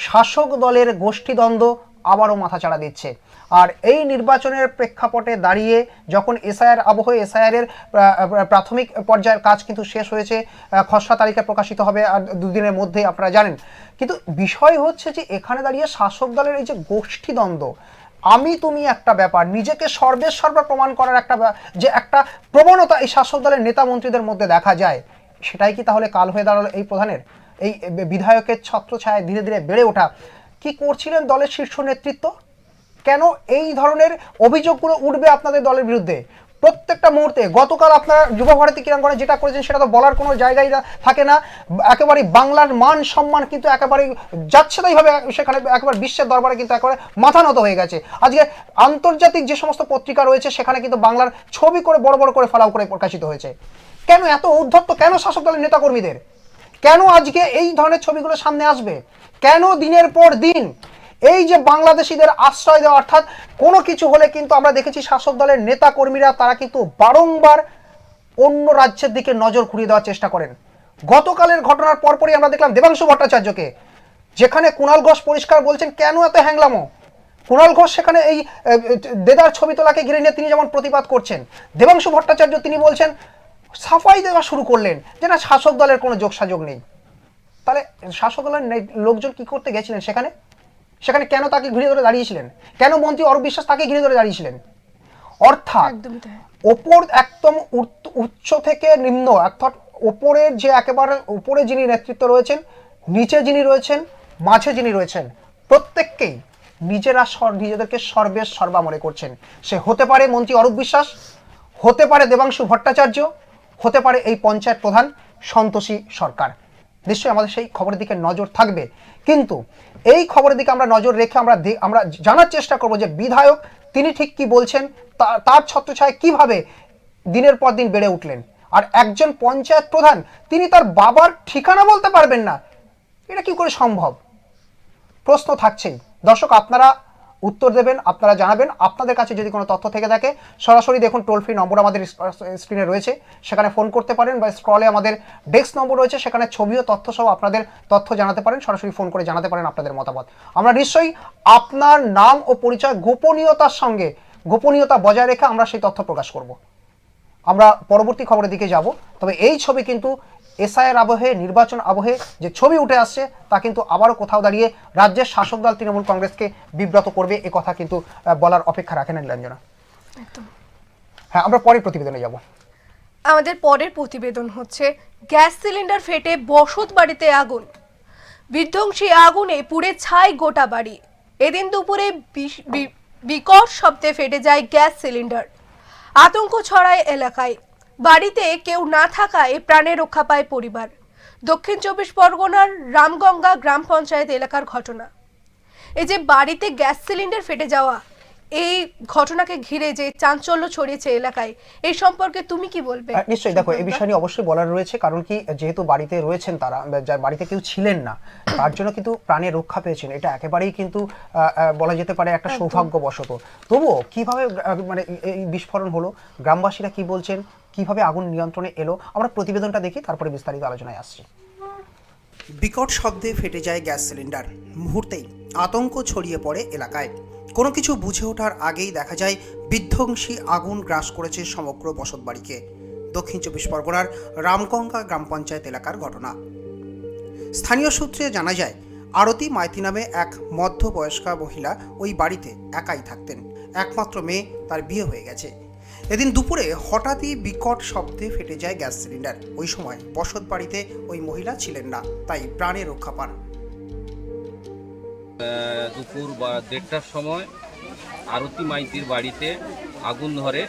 শাসক দলের গোষ্ঠীদ্বন্দ্ব আবারও মাথাচাড়া দিচ্ছে। আর এই নির্বাচনের প্রেক্ষাপটে দাঁড়িয়ে যখন এসআইআর আবহে এসআইআরের প্রাথমিক পর্যায়ের কাজ কিন্তু শেষ হয়েছে, খসড়া তালিকা প্রকাশিত হবে আর দুদিনের মধ্যেই, আপনারা জানেন। কিন্তু বিষয় হচ্ছে যে এখানে দাঁড়িয়ে শাসক দলের এই যে গোষ্ঠীদ্বন্দ্ব, আমি তুমি একটা ব্যাপার, নিজেকে সর্বেসর্বা প্রমাণ করার যে একটা প্রবণতা এই শাসক দলের নেতা মন্ত্রীদের মধ্যে দেখা যায়, সেটাই কি তাহলে কাল হয়ে দাঁড়ালো এই প্রধানের? এই বিধায়কের ছত্রছায়ায় ধীরে ধীরে বেড়ে ওঠা কি করছিলেন দলের শীর্ষ নেতৃত্ব? কেন এই ধরনের অভিযোগগুলো উঠবে আপনাদের দলের বিরুদ্ধে প্রত্যেকটা মুহূর্তে? গতকাল আপনারা যুবভারতী ক্রীড়াঙ্গনে যেটা করেছেন সেটা তো বলার কোনো জায়গায় থাকে না। একেবারে বাংলার মান সম্মান কিন্তু একেবারে যাচ্ছে তাইভাবে, সেখানে একেবারে বিশ্বের দরবারে কিন্তু একেবারে মাথা নত হয়ে গেছে। আজকে আন্তর্জাতিক যে সমস্ত পত্রিকা রয়েছে সেখানে কিন্তু বাংলার ছবি করে বড় বড় করে ফলাও করে প্রকাশিত হয়েছে। কেন এত ঔদ্ধত্য? কেন শাসক দলের নেতাকর্মীদের? কেন আজকে এই ধরনের ছবিগুলো সামনে আসবে? কেন দিনের পর দিন এই যে বাংলাদেশিদের আশ্রয় দেওয়া, অর্থাৎ কোনো কিছু হলে কিন্তু আমরা দেখেছি শাসক দলের নেতা কর্মীরা তারা কিন্তু বারংবার অন্য রাজ্যের দিকে নজর ঘুরিয়ে দেওয়ার চেষ্টা করেন। গতকালের ঘটনার পরপরই আমরা দেখলাম দেবাংশু ভট্টাচার্যকে, যেখানে কুণাল ঘোষ পরিষ্কার বলছেন কেন এত হ্যাংলামো। কুণাল ঘোষ সেখানে এই দেদার ছবি তোলাকে ঘিরে নিয়ে তিনি যেমন প্রতিবাদ করছেন, দেবাংশু ভট্টাচার্য তিনি বলছেন, সাফাই দেওয়া শুরু করলেন যে না শাসক দলের কোনো যোগসাযোগ নেই। তাহলে শাসক দলের লোকজন কি করতে গেছিলেন সেখানে? সেখানে কেন তাকে ঘিরে ধরে দাঁড়িয়েছিলেন? কেন মন্ত্রী অরূপ বিশ্বাস তাকে ঘিরে ধরে দাঁড়িয়েছিলেন? অর্থাৎ ওপর একদম উচ্চ থেকে নিম্ন, অর্থাৎ ওপরের যে একেবারে উপরে যিনি নেতৃত্ব রয়েছেন, নিচে যিনি রয়েছেন, মাঝে যিনি রয়েছেন, প্রত্যেককেই নিজেদেরকে সর্বা মনে করছেন। সে হতে পারে মন্ত্রী অরূপ বিশ্বাস, হতে পারে দেবাংশু ভট্টাচার্য, হতে পারে এই পঞ্চায়েত প্রধান সন্তোষী সরকার। নিশ্চয়ই আমাদের সেই খবরের দিকে নজর থাকবে, কিন্তু এই খবরের দিকে আমরা নজর রেখে আমরা জানার চেষ্টা করব যে বিধায়ক তিনি ঠিক কি বলছেন, তার ছত্রছায়ায় কিভাবে দিনের পর দিন বেড়ে উঠলেন। আর একজন পঞ্চায়েত প্রধান তিনি তার বাবার ঠিকানা বলতে পারবেন না, এটা কি করে সম্ভব? প্রশ্ন থাকছেই। দর্শক আপনারা উত্তর দেবেন, আপনারা জানাবেন। আপনাদের কাছে যদি কোনো তথ্য থেকে থাকে সরাসরি দেখুন টোল ফ্রি নম্বর আমাদের স্ক্রিনে রয়েছে, সেখানে ফোন করতে পারেন, বা স্ক্রলে আমাদের ডেস্ক নম্বর রয়েছে, সেখানে ছবি ও তথ্য সহ আপনাদের তথ্য জানাতে পারেন, সরাসরি ফোন করে জানাতে পারেন আপনাদের মতামত। আমরা নিশ্চয়ই আপনার নাম ও পরিচয় গোপনীয়তা বজায় রেখে আমরা সেই তথ্য প্রকাশ করব। আমরা পরবর্তী খবরের দিকে যাব, তবে এই ছবি কিন্তু এসআইআর আবহে, নির্বাচন আবহে যে ছবি উঠে আসছে তা কিন্তু আবারও কোথাও দাঁড়িয়ে রাজ্যের শাসক দল তৃণমূল কংগ্রেসকে বিব্রত করবে, এ কথা কিন্তু বলার অপেক্ষা রাখে না নীলাঞ্জনা। হ্যাঁ, আমরা পরের প্রতিবেদনে যাব। আমাদের পরের প্রতিবেদন হচ্ছে গ্যাস সিলিন্ডার ফেটে বসত বাড়িতে আগুন, বিধ্বংসী আগুনে পুড়ে ছাই গোটা বাড়ি। এদিন দুপুরে বিকট শব্দে ফেটে যায় গ্যাস সিলিন্ডার, আতঙ্ক ছড়ায় এলাকায়। বাড়িতে কেউ না থাকায় প্রাণে রক্ষা পায় পরিবার। দক্ষিণ 24 পরগনার রামগঙ্গা গ্রাম পঞ্চায়েত এলাকার ঘটনা। এই যে বাড়িতে গ্যাস সিলিন্ডার ফেটে যাওয়া, এই ঘটনাকে ঘিরে যে চাঞ্চল্য ছড়িয়েছে এলাকায়, এই সম্পর্কে তুমি কি বলবে? নিশ্চয়ই, দেখো এই বিষয় নিয়ে অবশ্যই বলার রয়েছে, কারণ কি যেহেতু বাড়িতে রয়েছেন তারা, যার বাড়িতে কেউ ছিলেন না তার জন্য কিন্তু প্রাণে রক্ষা পেয়েছেন, এটা একেবারেই কিন্তু বলা যেতে পারে একটা সৌভাগ্যবশত। তবুও কিভাবে মানে এই বিস্ফোরণ হলো, গ্রামবাসীরা কি বলছেন, কিভাবে আগুন নিয়ন্ত্রণে এলো, আমরা প্রতিবেদনটা দেখি, তারপরে বিস্তারিত আলোচনায় আসছি। বিকট শব্দে ফেটে যায় গ্যাস সিলিন্ডার, মুহূর্তেই আতঙ্ক ছড়িয়ে পড়ে এলাকায়। কোনো কিছু বুঝে ওঠার আগেই দেখা যায় বিধ্বংসী আগুন গ্রাস করেছে সমগ্র বসতবাড়িকে। দক্ষিণ 24 পরগনার রামগঙ্গা গ্রাম পঞ্চায়েত এলাকার ঘটনা। স্থানীয় সূত্রে জানা যায় আরতি মাইতি নামে এক মধ্যবয়স্কা মহিলা ওই বাড়িতে একাই থাকতেন। একমাত্র মেয়ে, তার বিয়ে হয়ে গেছে। এদিন দুপুরে হঠাৎই বিকট শব্দে ফেটে যায় গ্যাস সিলিন্ডার। ওই সময় বসত বাড়িতে ওই মহিলা ছিলেন না, তাই প্রাণে রক্ষা পান। দুপুর 1:30টার সময় আরতি মাইতির বাড়িতে আগুন ধরে।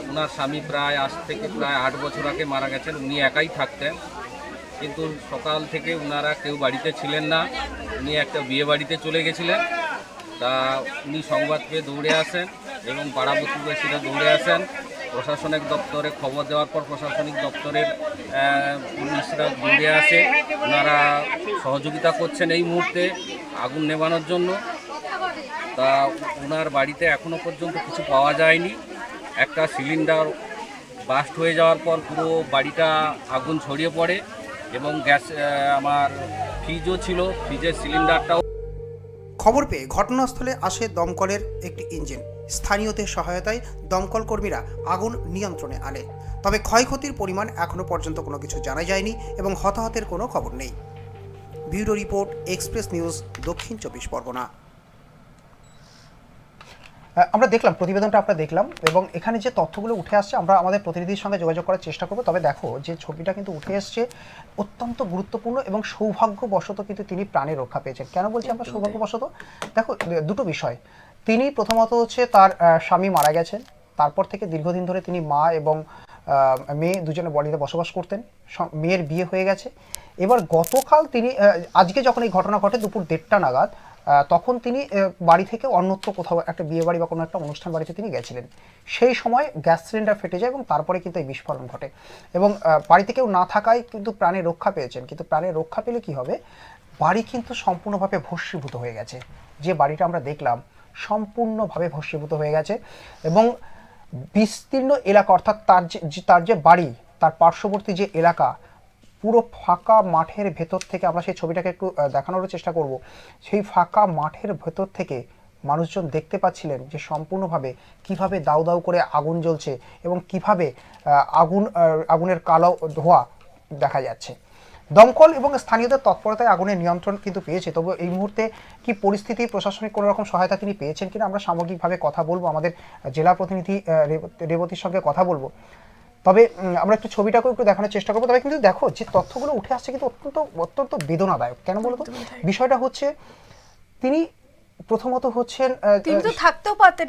ওনার স্বামী আজ থেকে প্রায় 8 বছর আগে মারা গেছেন। উনি একাই থাকতেন, কিন্তু সকাল থেকে ওনারা কেউ বাড়িতে ছিলেন না। উনি একটা বিয়ে বাড়িতে চলে গেছিলেন। তা উনি সংবাদ পেয়ে দৌড়ে আসেন এবং পাড়া প্রতিবেশীরা দৌড়ে আসেন। প্রশাসনিক দপ্তরে খবর দেওয়ার পর প্রশাসনিক দপ্তরের পুলিশরা দৌড়ে আসে। ওনারা সহযোগিতা করছেন এই মুহূর্তে আগুন নেভানোর জন্য। তা ওনার বাড়িতে এখনও পর্যন্ত কিছু পাওয়া যায়নি। একটা সিলিন্ডার বাস্ট হয়ে যাওয়ার পর পুরো বাড়িটা আগুন ছড়িয়ে পড়ে এবং গ্যাস আমার ফ্রিজও ছিল, ফ্রিজের সিলিন্ডারটাও। খবর পেয়ে ঘটনাস্থলে আসে দমকলের একটি ইঞ্জিন। স্থানীয়দের সহায়তায় দমকল কর্মীরা আগুন নিয়ন্ত্রণে আনে। তবে ক্ষয়ক্ষতির পরিমাণ এখনও পর্যন্ত কোনো কিছু জানা যায়নি এবং হতাহতের কোনো খবর নেই। ব্যুরো রিপোর্ট, এক্সপ্রেস নিউজ, দক্ষিণ 24 পরগনা। আমরা দেখলাম প্রতিবেদনটা, আমরা দেখলাম এবং এখানে যে তথ্যগুলো উঠে আসছে আমরা আমাদের প্রতিনিধির সঙ্গে যোগাযোগ করার চেষ্টা করব। তবে দেখো যে ছবিটা কিন্তু উঠে এসছে অত্যন্ত গুরুত্বপূর্ণ এবং সৌভাগ্যবশত কিন্তু তিনি প্রাণে রক্ষা পেয়েছেন। কেন বলছি আমরা সৌভাগ্যবশত? দেখো দুটো বিষয়। তিনি প্রথমত হচ্ছে তার স্বামী মারা গেছেন, তারপর থেকে দীর্ঘদিন ধরে তিনি মা এবং মেয়ে দুজনে বাড়িতে বসবাস করতেন। মেয়ের বিয়ে হয়ে গেছে। এবার গতকাল তিনি আজকে যখন এই ঘটনা ঘটে দুপুর 1:30টা নাগাদ, তখন তিনি বাড়ি থেকে অন্যত্র কোথাও একটা বিয়ে বাড়ি বা কোনো একটা অনুষ্ঠান বাড়িতে তিনি গেছিলেন। সেই সময় গ্যাস সিলিন্ডার ফেটে যায় এবং তারপরে কিন্তু এই বিস্ফোরণ ঘটে এবং বাড়িতে কেউ না থাকায় কিন্তু প্রাণে রক্ষা পেয়েছেন। কিন্তু প্রাণে রক্ষা পেলে কি হবে, বাড়ি কিন্তু সম্পূর্ণভাবে ভস্মীভূত হয়ে গেছে। যে বাড়িটা আমরা দেখলাম সম্পূর্ণভাবে ভস্মীভূত হয়ে গেছে এবং বিস্তীর্ণ এলাকা, অর্থাৎ তার যে বাড়ি, তার পার্শ্ববর্তী যে এলাকা, পুরো ফাঁকা মাঠের ভেতর থেকে, আমরা সেই ছবিটাকে একটু দেখানোর চেষ্টা করব। সেই ফাঁকা মাঠের ভেতর থেকে মানুষজন দেখতে পাচ্ছিলেন যে সম্পূর্ণভাবে কিভাবে দাউ দাউ করে আগুন জ্বলছে এবং কিভাবে আগুনের কালো ধোঁয়া দেখা যাচ্ছে। দমকল এবং স্থানীয়দের তৎপরতায় আগুনের নিয়ন্ত্রণ কিন্তু পেয়েছে। তবে এই মুহূর্তে কি পরিস্থিতি, প্রশাসনিক কোনো রকম সহায়তা তিনি পেয়েছেন কিনা আমরা সামগ্রিকভাবে কথা বলবো, আমাদের জেলা প্রতিনিধি রেবতীর সঙ্গে কথা বলবো। তবে আমরা একটু ছবিটাকেও একটু দেখানোর চেষ্টা করবো। তবে কিন্তু দেখো যে তথ্যগুলো উঠে আসছে কিন্তু অত্যন্ত বেদনাদায়ক। কেন বলতো? বিষয়টা হচ্ছে তিনি প্রথমত হচ্ছেন, তিনি তো থাকতেও পারতেন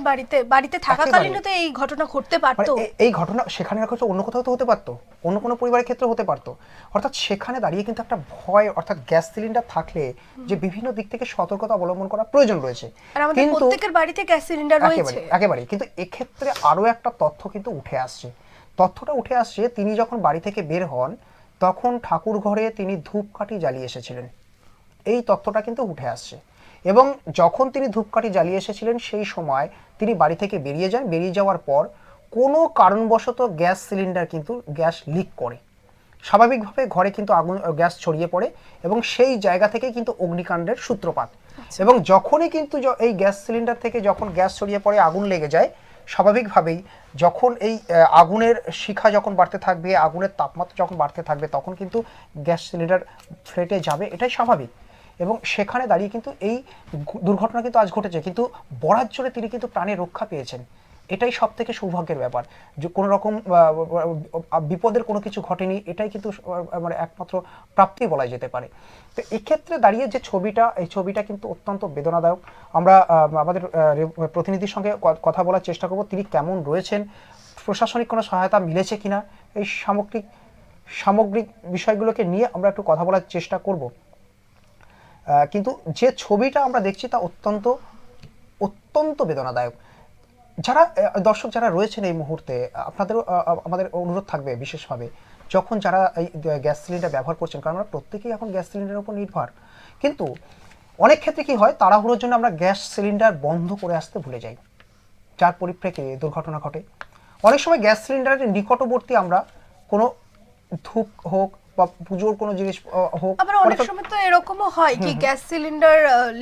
বাড়িতে থাকাকালীন তো এই ঘটনা ঘটতে পারতো। এই ঘটনা সেখানে রাখা অন্য কোথাও তো হতে পারতো, অন্য কোনো পরিবারের ক্ষেত্রে হতে পারতো। অর্থাৎ সেখানে দাঁড়িয়ে কিন্তু একটা ভয়, অর্থাৎ গ্যাস সিলিন্ডার থাকলে যে বিভিন্ন দিক থেকে সতর্কতা অবলম্বন করা প্রয়োজন রয়েছে। কিন্তু প্রত্যেকের বাড়িতে গ্যাস সিলিন্ডার রয়েছে একেবারে। কিন্তু এক্ষেত্রে আরো একটা তথ্য কিন্তু উঠে আসছে। তথ্যটা উঠে আসছে তিনি যখন বাড়ি থেকে বের হন তখন ঠাকুর ঘরে তিনি ধূপকাঠি জ্বালিয়ে এসেছিলেন। এই তথ্যটা কিন্তু উঠে আসছে এবং যখন তিনি ধূপকাঠি জ্বালিয়ে এসেছিলেন সেই সময় তিনি বাড়ি থেকে বেরিয়ে যান। বেরিয়ে যাওয়ার পর কোনো কারণবশত গ্যাস সিলিন্ডার কিন্তু গ্যাস লিক করে। স্বাভাবিকভাবে ঘরে কিন্তু গ্যাস ছড়িয়ে পড়ে এবং সেই জায়গা থেকে কিন্তু অগ্নিকাণ্ডের সূত্রপাত। এবং যখনই কিন্তু এই গ্যাস সিলিন্ডার থেকে যখন গ্যাস ছড়িয়ে পড়ে, আগুন লেগে যায়, স্বাভাবিকভাবেই যখন এই আগুনের শিখা যখন বাড়তে থাকবে, আগুনের তাপমাত্রা যখন বাড়তে থাকবে, তখন কিন্তু গ্যাস সিলিন্ডার ফেটে যাবে, এটাই স্বাভাবিক। এবং সেখানে দাঁড়িয়ে কিন্তু এই দুর্ঘটনা কিন্তু আজ ঘটেছে, কিন্তু বরাত জোরে তিনি কিন্তু প্রাণে রক্ষা পেয়েছেন। এটাই সব থেকে সৌভাগ্যের ব্যাপার যে কোনো রকম বিপদের কোনো কিছু ঘটেনি, এটাই কিন্তু মানে একমাত্র প্রাপ্তি বলা যেতে পারে। তো এক্ষেত্রে দাঁড়িয়ে যে ছবিটা, এই ছবিটা কিন্তু অত্যন্ত বেদনাদায়ক। আমরা আমাদের প্রতিনিধির সঙ্গে কথা বলার চেষ্টা করব, তিনি কেমন রয়েছেন, প্রশাসনিক কোনো সহায়তা মিলেছে কিনা, এই সামগ্রিক বিষয়গুলোকে নিয়ে আমরা একটু কথা বলার চেষ্টা করব। কিন্তু যে ছবিটা আমরা দেখছি তা অত্যন্ত বেদনাদায়ক। যারা দর্শক যারা রয়েছেন এই মুহূর্তে, আমাদের অনুরোধ থাকবে বিশেষভাবে, যখন যারা এই গ্যাস সিলিন্ডার ব্যবহার করছেন, কারণ আমরা প্রত্যেকেই এখন গ্যাস সিলিন্ডারের উপর নির্ভর, কিন্তু অনেক ক্ষেত্রে কি হয়, তাড়াহুড়োর জন্য আমরা গ্যাস সিলিন্ডার বন্ধ করে আসতে ভুলে যাই, যার পরিপ্রেক্ষিতে দুর্ঘটনা ঘটে। অনেক সময় গ্যাস সিলিন্ডারের নিকটবর্তী আমরা কোনো ধূপ হোক বা পুজোর কোনো জিনিস হোক, আবার অনেক সময় তো এরকমও হয় কি গ্যাস সিলিন্ডার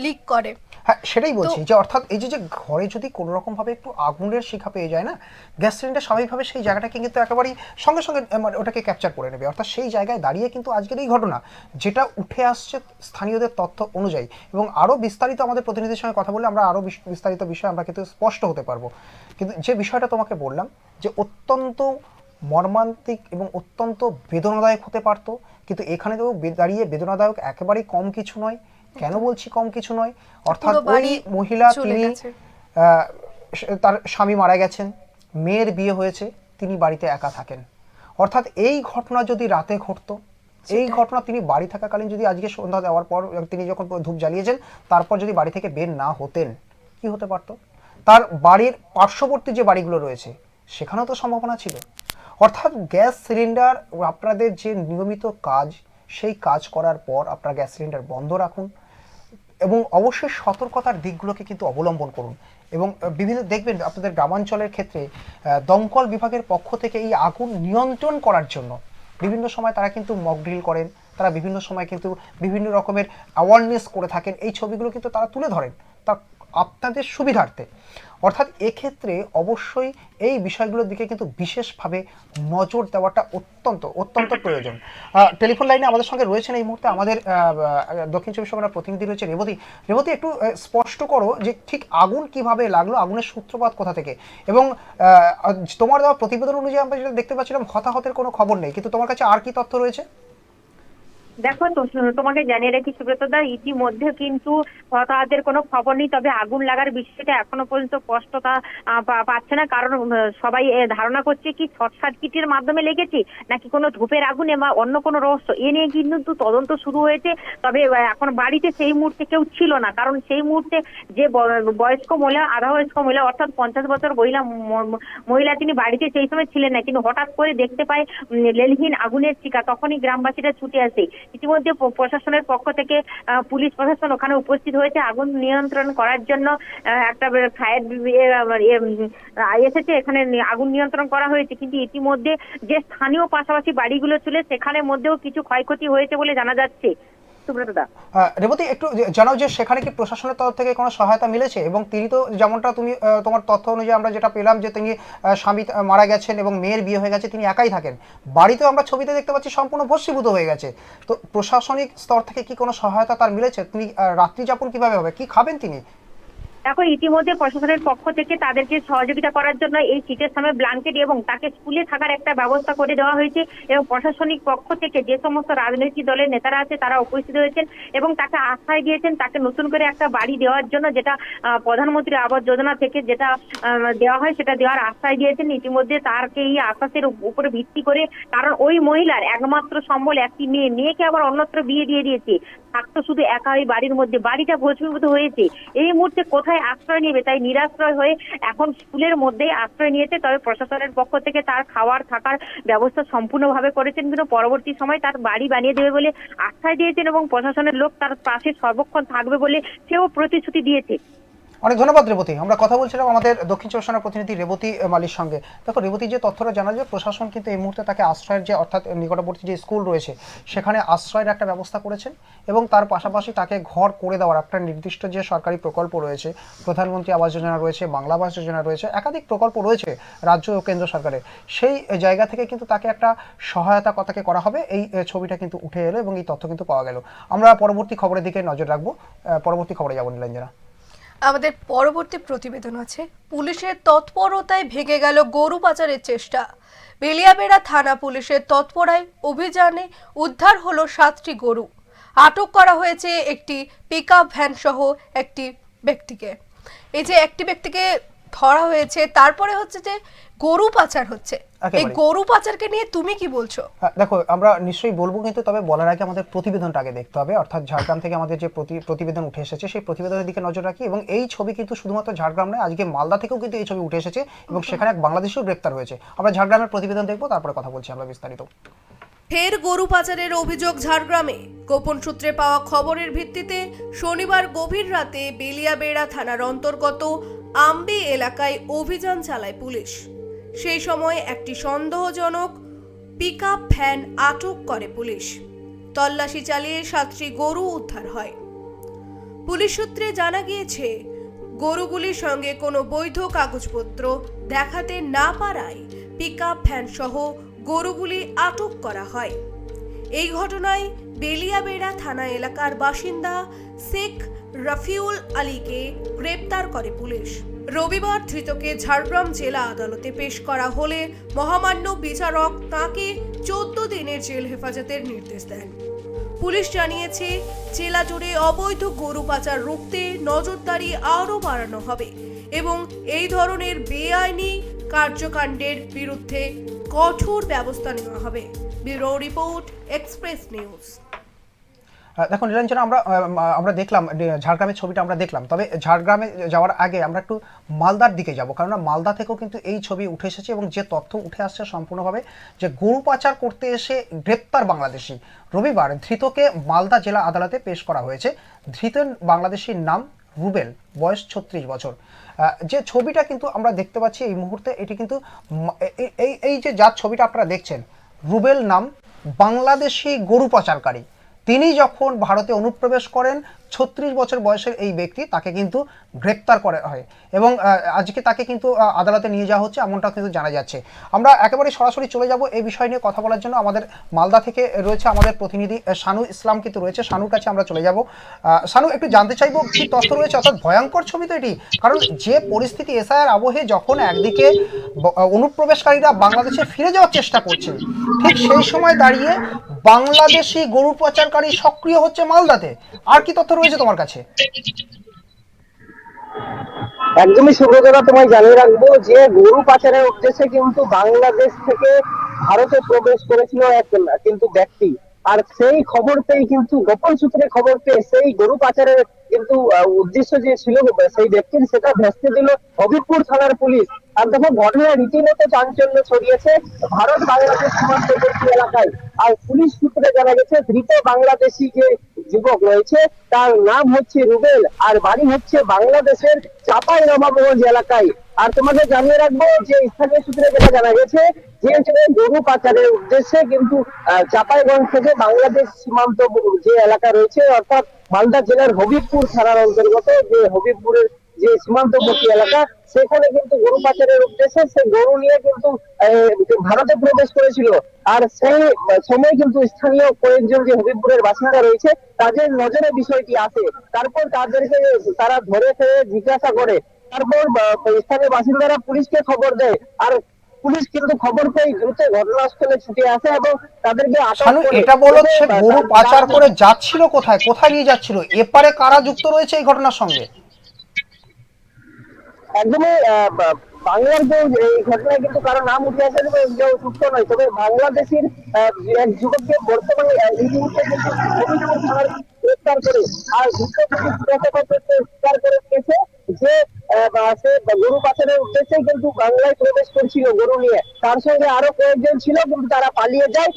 লিক করে। হ্যাঁ, সেটাই বলছি যে অর্থাৎ এই যে ঘরে যদি কোনো রকম ভাবে একটু আগুনের শিখা পেয়ে যায় না, গ্যাস সিলিন্ডার স্বাভাবিকভাবে সেই জায়গাটাকে কিন্তু একেবারেই সঙ্গে সঙ্গে ওটাকে ক্যাপচার করে নেবে। অর্থাৎ সেই জায়গায় দাঁড়িয়ে কিন্তু আজকের এই ঘটনা যেটা উঠে আসছে স্থানীয়দের তথ্য অনুযায়ী, এবং আরও বিস্তারিত আমাদের প্রতিনিধির সঙ্গে কথা বলে আমরা আরও বিস্তারিত বিষয় আমরা কিন্তু স্পষ্ট হতে পারবো। কিন্তু যে বিষয়টা তোমাকে বললাম যে অত্যন্ত মর্মান্তিক এবং অত্যন্ত বেদনাদায়ক হতে পারতো, কিন্তু এখানে তো দাঁড়িয়ে বেদনাদায়ক একেবারেই কম কিছু নয়। কেন বলছি কম কিছু নয়? অর্থাৎ ওই মহিলা, তিনি তার স্বামী মারা গেছেন, মেয়ের বিয়ে হয়েছে, তিনি বাড়িতে একা থাকেন। অর্থাৎ এই ঘটনা যদি রাতে ঘটতো, এই ঘটনা তিনি বাড়ি থাকাকালীন যদি আজকে সন্ধ্যা দেওয়ার পর তিনি যখন ধূপ জ্বালিয়েছেন তারপর যদি বাড়ি থেকে বের না হতেন, কি হতে পারতো? তার বাড়ির পার্শ্ববর্তী যে বাড়িগুলো রয়েছে সেখানেও তো সম্ভাবনা ছিল। অর্থাৎ গ্যাস সিলিন্ডার, আপনাদের যে নিয়মিত কাজ, সেই কাজ করার পর আপনার গ্যাস সিলিন্ডার বন্ধ রাখুন এবং অবশ্যই সতর্কতার দিকগুলোকে কিন্তু অবলম্বন করুন। এবং বিভিন্ন দেখবেন আপনাদের গ্রামাঞ্চলের ক্ষেত্রে দমকল বিভাগের পক্ষ থেকে এই আগুন নিয়ন্ত্রণ করার জন্য বিভিন্ন সময় তারা কিন্তু মক ড্রিল করেন, তারা বিভিন্ন সময় কিন্তু বিভিন্ন রকমের অ্যাওয়ারনেস করে থাকেন, এই ছবিগুলো কিন্তু তারা তুলে ধরেন তা আপনাদের সুবিধার্থে। অর্থাৎ এক্ষেত্রে অবশ্যই এই বিষয়গুলোর দিকে কিন্তু বিশেষভাবে নজর দেওয়াটা অত্যন্ত প্রয়োজন। টেলিফোন লাইনে আমাদের সঙ্গে রয়েছেন এই মুহূর্তে আমাদের দক্ষিণ চব্বিশ পরগনার প্রতিনিধি রয়েছে রেবতী, একটু স্পষ্ট করো যে ঠিক আগুন কিভাবে লাগলো, আগুনের সূত্রপাত কোথা থেকে, এবং তোমার দেওয়া প্রতিবেদন অনুযায়ী আমরা যেটা দেখতে পাচ্ছিলাম হতাহতের কোনো খবর নেই, কিন্তু তোমার কাছে আর কি তথ্য রয়েছে? দেখো তোমাকে জানিয়ে রাখি সুব্রতদা, ইতিমধ্যে কিন্তু হতাহতের কোনো খবর নেই, তবে আগুন লাগার বিষয়টা এখনো পর্যন্ত স্পষ্টতা পাচ্ছে না, কারণ সবাই ধারণা করছে কি শর্ট সার্কিটের মাধ্যমে লেগেছে নাকি কোনো ধূপের আগুনে বা অন্য কোনো রহস্য, এ নিয়ে কিন্তু তদন্ত শুরু হয়েছে। তবে এখন বাড়িতে সেই মুহূর্তে কেউ ছিল না, কারণ সেই মুহূর্তে যে বয়স্ক মহিলা, আধা বয়স্ক মহিলা অর্থাৎ 50 বছর মহিলা তিনি বাড়িতে সেই সময় ছিলেন না, কিন্তু হঠাৎ করে দেখতে পায় লেলিহীন আগুনের শিকা, তখনই গ্রামবাসীরা ছুটে আসে। ইতিমধ্যে প্রশাসনের পক্ষ থেকে পুলিশ প্রশাসন ওখানে উপস্থিত হয়েছে আগুন নিয়ন্ত্রণ করার জন্য। একটা ফায়ার এসেছে, এখানে আগুন নিয়ন্ত্রণ করা হয়েছে, কিন্তু ইতিমধ্যে যে স্থানীয় পাশাপাশি বাড়িগুলো ছিল সেখানে মধ্যেও কিছু ক্ষয়ক্ষতি হয়েছে বলে জানা যাচ্ছে। রেবতী, একটু জানাও যে সেখানে কি প্রশাসনের তরফ থেকে কোনো সহায়তা মিলেছে? এবং তিনি তো যেমনটা তুমি তোমার তথ্য অনুযায়ী আমরা যেটা পেলাম যে তিনি স্বামী মারা গেছেন এবং মেয়ের বিয়ে হয়ে গেছে, তিনি একাই থাকেন, বাড়িতেও আমরা ছবিতে দেখতে পাচ্ছি সম্পূর্ণ ভস্মীভূত হয়ে গেছে। তো প্রশাসনিক স্তর থেকে কি কোনো সহায়তা তার মিলেছে? তিনি রাত্রি যাপন কিভাবে হবে, কি খাবেন তিনি? দেখো ইতিমধ্যে প্রশাসনের পক্ষ থেকে তাদেরকে সহযোগিতা করার জন্য এই সিটের সামনে ব্ল্যাঙ্কেট এবং তাকে স্কুলে থাকার একটা ব্যবস্থা করে দেওয়া হয়েছে, এবং প্রশাসনিক পক্ষ থেকে যে সমস্ত রাজনৈতিক দলের নেতারা আছে তারা উপস্থিত হয়েছেন এবং তাকে আশ্রয় দিয়েছেন তাকে নতুন করে একটা বাড়ি দেওয়ার জন্য, যেটা প্রধানমন্ত্রী আবাস যোজনা থেকে যেটা দেওয়া হয় সেটা দেওয়ার আশ্রয় দিয়েছেন। ইতিমধ্যে তারকে এই আশ্বাসের উপরে ভিত্তি করে, কারণ ওই মহিলার একমাত্র সম্বল একটি মেয়েকে আবার অন্যত্র বিয়ে দিয়ে দিয়েছে, থাকতো শুধু একা ওই বাড়ির মধ্যে, বাড়িটা ভস্মীভূত হয়েছে, এই মুহূর্তে কোথায় আশ্রয় নেবে, তাই নিরাশ্রয় হয়ে এখন স্কুলের মধ্যেই আশ্রয় নিয়েছে। তবে প্রশাসনের পক্ষ থেকে তার খাওয়ার থাকার ব্যবস্থা সম্পূর্ণভাবে করেছেন, কিন্তু পরবর্তী সময় তার বাড়ি বানিয়ে দেবে বলে আশ্বাস দিয়েছেন এবং প্রশাসনের লোক তার পাশে সর্বক্ষণ থাকবে বলে সেও প্রতিশ্রুতি দিয়েছে। অনেক ধন্যবাদ রেবতী। আমরা কথা বলছিলাম আমাদের দক্ষিণ চব্বিশ পরগনার প্রতিনিধি রেবতী মালির সঙ্গে। দেখো রেবতী, যে তথ্যটা জানা যায় প্রশাসন কিন্তু এই মুহূর্তে তাকে আশ্রয়ের যে অর্থাৎ নিকটবর্তী যে স্কুল রয়েছে সেখানে আশ্রয়ের একটা ব্যবস্থা করেছেন, এবং তার পাশাপাশি তাকে ঘর করে দেওয়ার একটা নির্দিষ্ট যে সরকারি প্রকল্প রয়েছে, প্রধানমন্ত্রী আবাস যোজনা রয়েছে, বাংলা আবাস যোজনা রয়েছে, একাধিক প্রকল্প রয়েছে রাজ্য ও কেন্দ্র সরকারের, সেই জায়গা থেকে কিন্তু তাকে একটা সহায়তা তাকে করা হবে। এই ছবিটা কিন্তু উঠে এলো এবং এই তথ্য কিন্তু পাওয়া গেল। আমরা পরবর্তী খবরের দিকে নজর রাখবো, পরবর্তী খবরে যাবো নীলাঞ্জনা। আমাদের পরবর্তী প্রতিবেদন আছে, পুলিশের তৎপরতায় ভেঙে গেল গরু পাচারের চেষ্টা। বেলিয়াবেড়া থানা পুলিশের তৎপরায় অভিযানে উদ্ধার হলো 7টি গরু। আটক করা হয়েছে একটি পিকআপ ভ্যান সহ একটি ব্যক্তিকে। এই যে একটি ব্যক্তিকে ধরা হয়েছে, তারপরে হচ্ছে যে গরু পাচার হচ্ছে, এই গরু পাচারকে নিয়ে তুমি কি বলছো? দেখো আমরা নিশ্চয়ই বলবো, কিন্তু তবে বলার আগে আমাদের প্রতিবেদনটা আগে দেখতে হবে। অর্থাৎ ঝাড়গ্রাম থেকে আমাদের যে প্রতিবেদন উঠে এসেছে সেই প্রতিবেদনের দিকে নজর রাখি, এবং এই ছবি কিন্তু শুধুমাত্র ঝাড়গ্রাম নয়, আজকে মালদা থেকেও কিন্তু এই ছবি উঠে এসেছে এবং সেখানে এক বাংলাদেশিও গ্রেপ্তার হয়েছে। আমরা ঝাড়গ্রামের প্রতিবেদন দেখবো, তারপরে কথা বলছি আমরা বিস্তারিত। ফের গরু পাচারের অভিযোগ ঝাড়গ্রামে। গোপন সূত্রে পাওয়া খবরের ভিত্তিতে শনিবার গভীর রাতে বেলিয়াবেড়া থানার অন্তর্গত আম্বি এলাকায় অভিযান চালায় পুলিশ। সেই সময় একটি সন্দেহজনক পিকআপ ভ্যান আটক করে পুলিশ। তল্লাশি চালিয়ে 7টি গরু উদ্ধার হয়। পুলিশ সূত্রে জানা গিয়েছে গরুগুলির সঙ্গে কোনো বৈধ কাগজপত্র দেখাতে না পারায় পিকআপ ভ্যান সহ গরুগুলি আটক করা হয়। এই ঘটনায় বেলিয়াবেড়া থানা এলাকার বাসিন্দা শেখ রফিউল আলীকে গ্রেপ্তার করে পুলিশ। রবিবার ধৃতকে ঝাড়গ্রাম জেলা আদালতে পেশ করা হলে মহামান্য বিচারক তাকে 14 দিনের জেল হেফাজতের নির্দেশ দেন। পুলিশ জানিয়েছে জেলা জুড়ে অবৈধ গরু পাচার রুখতে নজরদারি আরও বাড়ানো হবে এবং এই ধরনের বেআইনি কার্যকাণ্ডের বিরুদ্ধে কঠোর ব্যবস্থা নেওয়া হবে। Bureau report, express news. দেখুন নিরঞ্জনা, আমরা দেখলাম ঝাড়গ্রামের ছবিটা আমরা দেখলাম, তবে ঝাড়গ্রামে যাওয়ার আগে আমরা একটু মালদার দিকে যাব, কারণ মালদা থেকেও কিন্তু এই ছবি উঠে এসেছে এবং যে তথ্য উঠে আসছে সম্পূর্ণভাবে যে গরু পাচার করতে এসে গ্রেপ্তার বাংলাদেশি। রবিবার ধৃতকে মালদা জেলা আদালতে পেশ করা হয়েছে। ধৃত বাংলাদেশির নাম রুবেল, বয়স 36 বছর। যে ছবিটা কিন্তু আমরা দেখতে পাচ্ছি এই মুহূর্তে, এটি কিন্তু এই যে যার ছবিটা আপনারা দেখছেন, রুবেল নাম, বাংলাদেশি গরু পাচারকারী তিনি যখন ভারতে অনুপ্রবেশ করেন, 36 বছর বয়সের এই ব্যক্তি, তাকে কিন্তু গ্রেপ্তার করা হয় এবং আজকে তাকে কিন্তু আদালতে নিয়ে যাওয়া হচ্ছে, এমনটা কিন্তু জানা যাচ্ছে। আমরা একেবারে সরাসরি চলে যাব এই বিষয় নিয়ে কথা বলার জন্য। আমাদের মালদা থেকে রয়েছে আমাদের প্রতিনিধি শানু ইসলাম কিন্তু রয়েছে, শানুর কাছে আমরা চলে যাব। শানু, একটু জানতে চাইবো কি তথ্য রয়েছে, অর্থাৎ ভয়ঙ্কর ছবি তো এটি, কারণ যে পরিস্থিতি এসআইআর আবহে যখন একদিকে অনুপ্রবেশকারীরা বাংলাদেশে ফিরে যাওয়ার চেষ্টা করছেন, ঠিক সেই সময় দাঁড়িয়ে বাংলাদেশি গরু পাচারকারী সক্রিয় হচ্ছে মালদাতে। আর কি তথ্য রয়েছে তোমার কাছে? একদমই সুব্রতরা, তোমায় জানিয়ে রাখবো যে গরু পাচারের উদ্দেশ্যে কিন্তু বাংলাদেশ থেকে ভারতে প্রবেশ করেছিল এক কিন্তু ব্যক্তি, আর সেই খবর পেয়ে কিন্তু গোপন সূত্রে খবর পেয়ে সেই গরু পাচারের কিন্তু উদ্দেশ্য যে ছিল সেই ব্যক্তির, সেটা ভেস্তে দিল হবিবপুর থানার পুলিশ। আর দেখো, ঘটনা রীতিমতো চাঞ্চল্য ছড়িয়েছে ভারত বাংলাদেশ সীমান্তবর্তী এলাকায়। আর পুলিশ সূত্রে জানা গেছে ধৃত বাংলাদেশি যে যুবক রয়েছে তার নাম হচ্ছে রুবেল, আর বাড়ি হচ্ছে বাংলাদেশের চাঁপাইনবাবগঞ্জ এলাকায়। আর তোমাকে জানিয়ে রাখবো যে স্থানীয় সূত্রে যেটা জানা গেছে যে গরু পাচারের উদ্দেশ্যে কিন্তু চাঁপাইগঞ্জ থেকে বাংলাদেশ সীমান্ত যে এলাকা রয়েছে, অর্থাৎ মালদা জেলার হবিবপুর থানার অন্তর্গত যে হবিবপুরের যে সীমান্তবর্তী এলাকা, সেখানে কিন্তু গরু পাচারের উদ্দেশ্যে সে গরু নিয়ে কিন্তু ভারতে প্রবেশ করেছিল। আর সেই সময় কিন্তু স্থানীয় কয়েকজন যে হবিবপুরের বাসিন্দা রয়েছে তাদের নজরে বিষয়টি আসে। তারপর তাদেরকে তারা ধরে ফেলে জিজ্ঞাসা করে, তারপর স্থানীয় বাসিন্দারা পুলিশকে খবর দেয়। আর পুলিশ কিন্তু খবর পেয়ে দ্রুত ঘটনাস্থলে ছুটে আসে এবং তাদেরকে আটক করে। এটা বলো, সে গরু পাচার করে যাচ্ছিল কোথায়, কোথায় নিয়ে যাচ্ছিল, এপারে কারা যুক্ত রয়েছে এই ঘটনার সঙ্গে? একদমই বাংলার যে এই ঘটনায় কিন্তু কারো নাম উঠে আসে কেউ যুক্ত নয়, তবে বাংলাদেশের এক যুবককে বর্তমানে এই মুহূর্তে কিন্তু গ্রেফতার করে। আর গ্রেফতার করে দিয়েছে যে সে গরু পাচারের উদ্দেশ্যে কিন্তু বাংলায় প্রবেশ করছিল গরু নিয়ে, তার সঙ্গে আরো কয়েকজন ছিল কিন্তু তারা পালিয়ে যায়।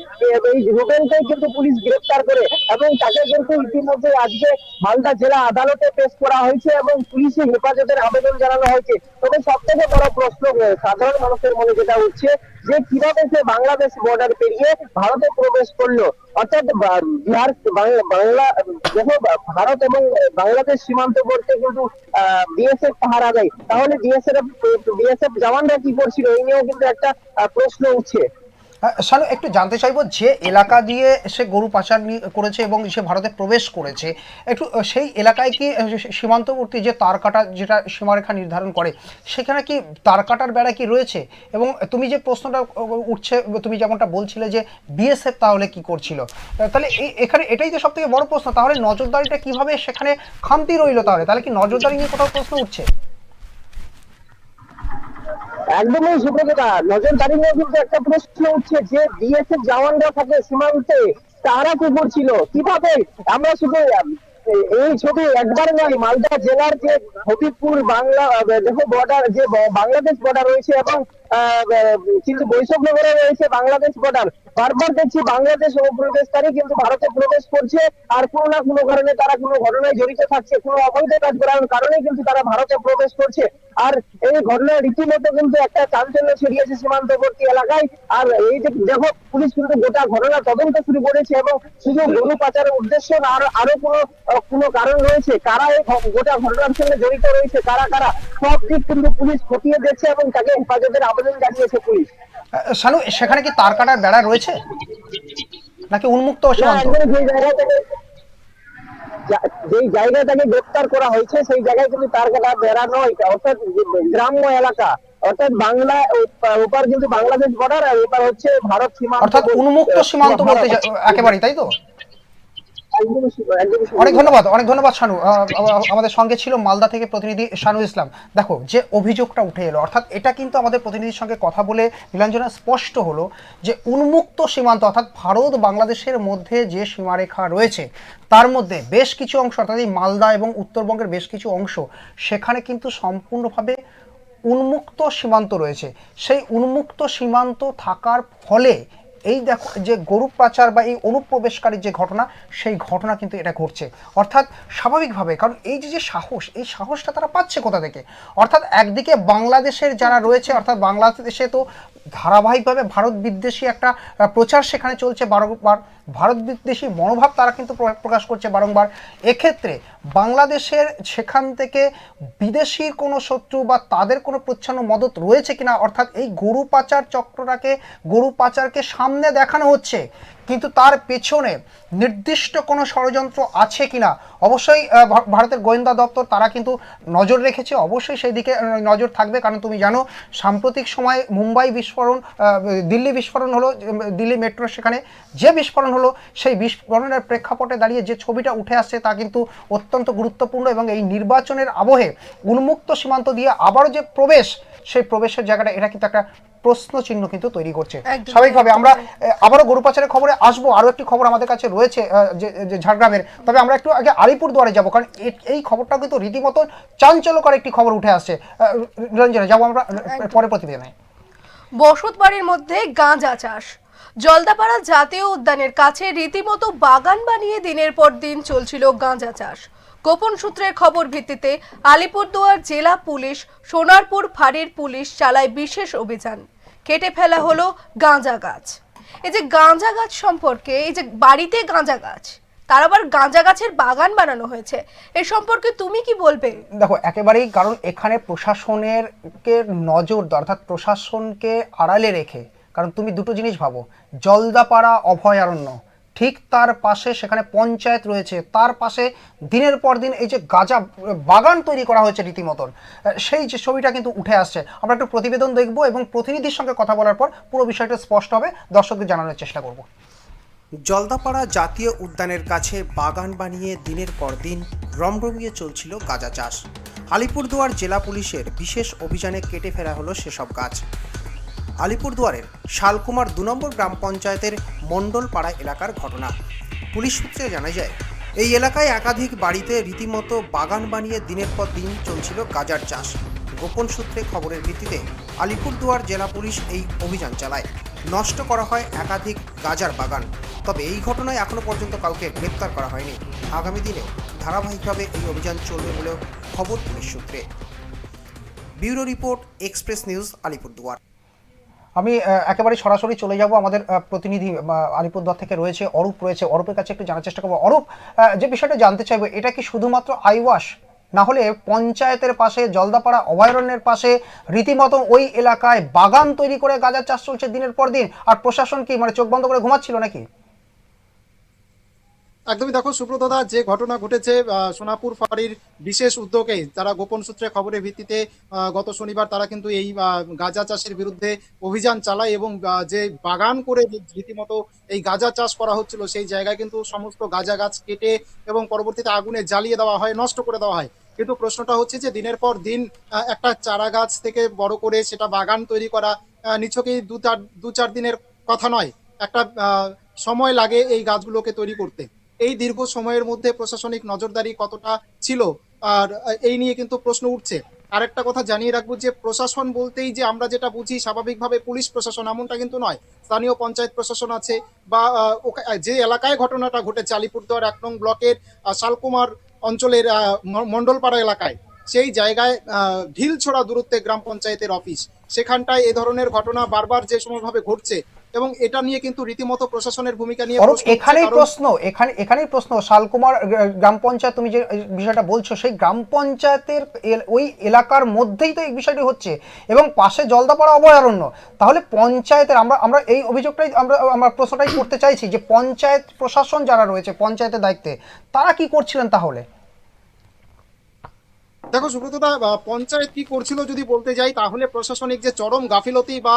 এই রুবেলকে কিন্তু পুলিশ গ্রেফতার করে এবং তাকে কিন্তু ইতিমধ্যে আজকে মালদা জেলা আদালতে পেশ করা হয়েছে এবং পুলিশের হেফাজতের আবেদন জানানো হয়েছে। তবে সব থেকে বড় প্রশ্ন সাধারণ মানুষের মনে যেটা উঠছে যে কিভাবে সে বাংলাদেশ বর্ডার পেরিয়ে ভারতে প্রবেশ করলো, অর্থাৎ বিহার বাংলা দেখো ভারত এবং বাংলাদেশ সীমান্তবর্তী কিন্তু বিএসএফ পাহারা দেয়, তাহলে বিএসএফ জওয়ানরা কি করছিল এই নিয়েও কিন্তু একটা প্রশ্ন উঠছে। শানু, একটু জানতে চাইবো যে এলাকা দিয়ে সে গরু পাচার করেছে এবং সে ভারতে প্রবেশ করেছে, একটু সেই এলাকায় কি সীমান্তবর্তী যে তারকাটা যেটা সীমারেখা নির্ধারণ করে, সেখানে কি তারকাটার বেড়া কি রয়েছে? এবং তুমি যে প্রশ্নটা উঠছে, তুমি যেমনটা বলছিলে যে বিএসএফ তাহলে কি করছিল, তাহলে এখানে এটাই তো সব থেকে বড় প্রশ্ন, তাহলে নজরদারিটা কিভাবে সেখানে খামতি রইল? তাহলে কি নজরদারি নিয়ে কোথাও প্রশ্ন উঠছে? একদমই সুপ্রকৃতা, নজরদারি নিয়ে কিন্তু একটা প্রশ্ন উঠছে যে বিএসএফ জওয়ানরা থাকে সীমান্তে, তারা কি করছিল, কিভাবে? আমরা শুধু এই ছবি একবার নয়, মালদা জেলার যে হবিবপুর বাংলা দেখো বর্ডার যে বাংলাদেশ বর্ডার রয়েছে এবং কিন্তু বৈষ্ণবনগরে রয়েছে বাংলাদেশ বর্ডার, বারবার দেখছি বাংলাদেশ অনুপ্রবেশকারী কিন্তু ভারতে প্রবেশ করছে আর কোনো না কোনো কারণে তারা কোনো ঘটনায় জড়িত থাকছে, কোনো অবৈধ কাজ করার কারণে কিন্তু তারা ভারতে প্রবেশ করছে। আর এই ঘটনা রীতিমতো কিন্তু একটা চাঞ্চল্য ছড়িয়েছে সীমান্তবর্তী এলাকায়। আর এই যে দেখো পুলিশ কিন্তু গোটা ঘটনা তদন্ত শুরু করেছে এবং শুধু গরু পাচারের উদ্দেশ্য না, আরো কোনো কারণ রয়েছে, কারা এই গোটা ঘটনার সঙ্গে জড়িত রয়েছে, কারা সব দিক কিন্তু পুলিশ খতিয়ে দেখছে এবং তাকে হেফাজতের আবেদন জানিয়েছে পুলিশ। শানু, সেখানে কি তার কাটার বেড়া রয়েছে নাকি উন্মুক্ত সীমান্ত? যেই জায়গাটাকে গ্রেফতার করা হয়েছে সেই জায়গায় কিন্তু তার কাটা বেড়া নয়, অর্থাৎ গ্রাম্য এলাকা, অর্থাৎ বাংলা ওপার কিন্তু বাংলাদেশ বর্ডার আর এপার হচ্ছে ভারত সীমান্ত, অর্থাৎ উন্মুক্ত সীমান্ত বলতে একেবারেই, তাই তো? অনেক ধন্যবাদ শানু। আমাদের সঙ্গে ছিল মালদা থেকে প্রতিনিধি শানু ইসলাম। দেখো, যে অভিযোগটা উঠে এলো, অর্থাৎ এটা কিন্তু আমাদের প্রতিনিধির সঙ্গে কথা বলে নীলাঞ্জনা স্পষ্ট হলো যে উন্মুক্ত সীমান্ত, অর্থাৎ ভারত বাংলাদেশের মধ্যে যে সীমারেখা রয়েছে তার মধ্যে বেশ কিছু অংশ, অর্থাৎ এই মালদা এবং উত্তরবঙ্গের বেশ কিছু অংশ, সেখানে কিন্তু সম্পূর্ণভাবে উন্মুক্ত সীমান্ত রয়েছে। সেই উন্মুক্ত সীমান্ত থাকার ফলে এই দেখো যে গরু পাচার বা এই অনুপ্রবেশকারীর যে ঘটনা, সেই ঘটনা কিন্তু এটা ঘটছে। অর্থাৎ স্বাভাবিকভাবে, কারণ এই যে সাহস, এই সাহসটা তারা পাচ্ছে কোথা থেকে? অর্থাৎ একদিকে বাংলাদেশের যারা রয়েছে, অর্থাৎ বাংলাদেশে তো ধারাবাহিকভাবে ভারত বিদ্বেষী একটা প্রচার সেখানে চলছে, বারংবার ভারত বিদ্বেষী মনোভাব তারা কিন্তু প্রকাশ করছে বারংবার। এক্ষেত্রে বাংলাদেশের সেখান থেকে বিদেশির কোনো শত্রু বা তাদের কোনো প্রচ্ছন্ন মদত রয়েছে কিনা, অর্থাৎ এই গরু পাচার চক্রটাকে, গরু পাচারকে সামনে দেখানো হচ্ছে, কিন্তু তার পেছনে নির্দিষ্ট কোনো ষড়যন্ত্র আছে কিনা অবশ্যই ভারতের গোয়েন্দা দপ্তর তারা কিন্তু নজর রেখেছে, অবশ্যই সেই দিকে নজর থাকবে। কারণ তুমি জানো সাম্প্রতিক সময় মুম্বাই বিস্ফোরণ, দিল্লি বিস্ফোরণ হলো, দিল্লি মেট্রো, সেখানে যে বিস্ফোরণ হলো, সেই বিস্ফোরণের প্রেক্ষাপটে দাঁড়িয়ে যে ছবিটা উঠে আসছে তা কিন্তু অত্যন্ত গুরুত্বপূর্ণ। এবং এই নির্বাচনের আবহে উন্মুক্ত সীমান্ত দিয়ে আবারও যে প্রবেশ, সেই প্রবেশের জায়গাটা এটা কিন্তু একটা প্রশ্ন চিহ্ন কিন্তু তৈরি করছে। স্বাভাবিকভাবে আমরা আবারও গরু পাচারের খবরে আসবো, আরও একটি খবর আমাদের কাছে রয়েছে যে ঝাড়গ্রামের। তবে আমরা একটু আগে আলিপুরদুয়ারে যাবো, কারণ এই খবরটা কিন্তু রীতিমতো চাঞ্চল্যকর একটি খবর উঠে আসছে। রঞ্জনা, যাবো আমরা পরে প্রতিবেদনে। বসত বাড়ির মধ্যে গাঁজা চাষ। জলদাপাড়া জাতীয় উদ্যানের কাছে রীতিমতো বাগান বানিয়ে দিনের পর দিন চলছিল গাঁজা চাষ। গোপন সূত্রের খবর ভিত্তিতে আলিপুরদুয়ার জেলা পুলিশ, সোনারপুর ফাঁড়ির পুলিশ চালায় বিশেষ অভিযান। কেটে ফেলা হলো গাঁজা গাছ। এই যে গাঁজা গাছ সম্পর্কে, এই যে বাড়িতে গাঁজা গাছ, তার আবার গাঁজা গাছের বাগান বানানো হয়েছে, এই সম্পর্কে তুমি কি বলবে? দেখো একেবারেই, কারণ এখানে প্রশাসনের নজর, অর্থাৎ প্রশাসনকে আড়ালে রেখে, কারণ তুমি দুটো জিনিস ভাবো, জলদাপাড়া অভয়ারণ্য, ঠিক তার পাশে সেখানে পঞ্চায়েত রয়েছে, তার পাশে দিনের পর দিন এই যে গাঁজা বাগান তৈরি করা হয়েছে রীতিমতন, সেই যে ছবিটা কিন্তু উঠে আসছে। আমরা একটু প্রতিবেদন দেখব এবং প্রতিনিধির সঙ্গে কথা বলার পর পুরো বিষয়টা স্পষ্ট হবে, দর্শকদের জানানোর চেষ্টা করব। জলদাপাড়া জাতীয় উদ্যানের কাছে বাগান বানিয়ে দিনের পর দিন রমরমিয়ে চলছিল গাঁজা চাষ। আলিপুরদুয়ার জেলা পুলিশের বিশেষ অভিযানে কেটে ফেলা হলো সেসব গাছ। আলিপুরদুয়ারের শালকুমার 2 নম্বর গ্রাম পঞ্চায়েতের মণ্ডলপাড়া এলাকার ঘটনা। পুলিশ সূত্রে জানা যায়, এই এলাকায় একাধিক বাড়িতে রীতিমতো বাগান বানিয়ে দিনের পর দিন চলছিল গাঁজার চাষ। গোপন সূত্রে খবরের ভিত্তিতে আলিপুরদুয়ার জেলা পুলিশ এই অভিযান চালায়। নষ্ট করা হয় একাধিক গাঁজার বাগান। তবে এই ঘটনায় এখনো পর্যন্ত কাউকে গ্রেপ্তার করা হয়নি। আগামী দিনে ধারাবাহিকভাবে এই অভিযান চলবে বলেও খবর পুলিশ সূত্রে। Bureau report, express news, Alipurduar. আমি একেবারে সরাসরি চলে যাব, আমাদের প্রতিনিধি আলিপুরদুয়ার থেকে রয়েছে অরূপ, রয়েছে অরূপের কাছে একটু জানার চেষ্টা করবো। অরূপ, যে বিষয়টা জানতে চাইবো, এটা কি শুধুমাত্র আইওয়াশ, না হলে পঞ্চায়েতের পাশে, জলদাপাড়া অভয়ারণ্যের পাশে রীতিমতো ওই এলাকায় বাগান তৈরি করে গাঁজা চাষ চলছে দিনের পর দিন, আর প্রশাসন কি মানে চোখ বন্ধ করে ঘুমাচ্ছিল নাকি? একদমই, দেখো সুব্রতদা, যে ঘটনা ঘটেছে সোনাপুর ফাঁড়ির বিশেষ উদ্যোগে, তারা গোপন সূত্রে খবরের ভিত্তিতে গত শনিবার তারা কিন্তু এই গাঁজা চাষের বিরুদ্ধে অভিযান চালায় এবং যে বাগান করে রীতিমতো এই গাঁজা চাষ করা হচ্ছিল, সেই জায়গায় কিন্তু সমস্ত গাঁজা গাছ কেটে এবং পরবর্তীতে আগুনে জ্বালিয়ে দেওয়া হয়, নষ্ট করে দেওয়া হয়। কিন্তু প্রশ্নটা হচ্ছে যে দিনের পর দিন একটা চারা গাছ থেকে বড় করে সেটা বাগান তৈরি করা নিছকেই দু চার দিনের কথা নয়, একটা সময় লাগে এই গাছগুলোকে তৈরি করতে। এই দীর্ঘ সময়ের মধ্যে প্রশাসনিক নজরদারি কতটা ছিল, আর এই নিয়ে কিন্তু প্রশ্ন উঠছে। আরেকটা কথা জানিয়ে রাখবো যে প্রশাসন বলতেই যে আমরা যেটা বুঝি স্বাভাবিকভাবে পুলিশ প্রশাসন, এমনটা কিন্তু নয়। স্থানীয় পঞ্চায়েত প্রশাসন আছে, বা যে এলাকায় ঘটনাটা ঘটেছে আলিপুরদুয়ার 1 নং ব্লকের শালকুমার অঞ্চলের মণ্ডলপাড়া এলাকায়, সেই জায়গায় ঢিল ছোড়া দূরত্বে গ্রাম পঞ্চায়েতের অফিস, সেখানটায় এ ধরনের ঘটনা বারবার যে সময়ভাবে ঘটছে, এবং এটা নিয়ে কিন্তু রীতিমতো প্রশাসনের ভূমিকা নিয়ে এখানেই প্রশ্ন শালকুমার গ্রাম পঞ্চায়েত, তুমি যে বিষয়টা বলছো, সেই গ্রাম পঞ্চায়েতের ওই এলাকার মধ্যেই তো এই বিষয়টি হচ্ছে এবং পাশে জলদাপাড়া অভয়ারণ্য। তাহলে পঞ্চায়েতের আমরা এই অভিযোগটাই আমরা প্রশ্নটাই করতে চাইছি যে পঞ্চায়েত প্রশাসন যারা রয়েছে পঞ্চায়েতের দায়িত্বে, তারা কি করছিলেন তাহলে? দেখো সুব্রতদা, পঞ্চায়েত কি করছিল যদি বলতে যাই, তাহলে প্রশাসনিক যে চরম গাফিলতি বা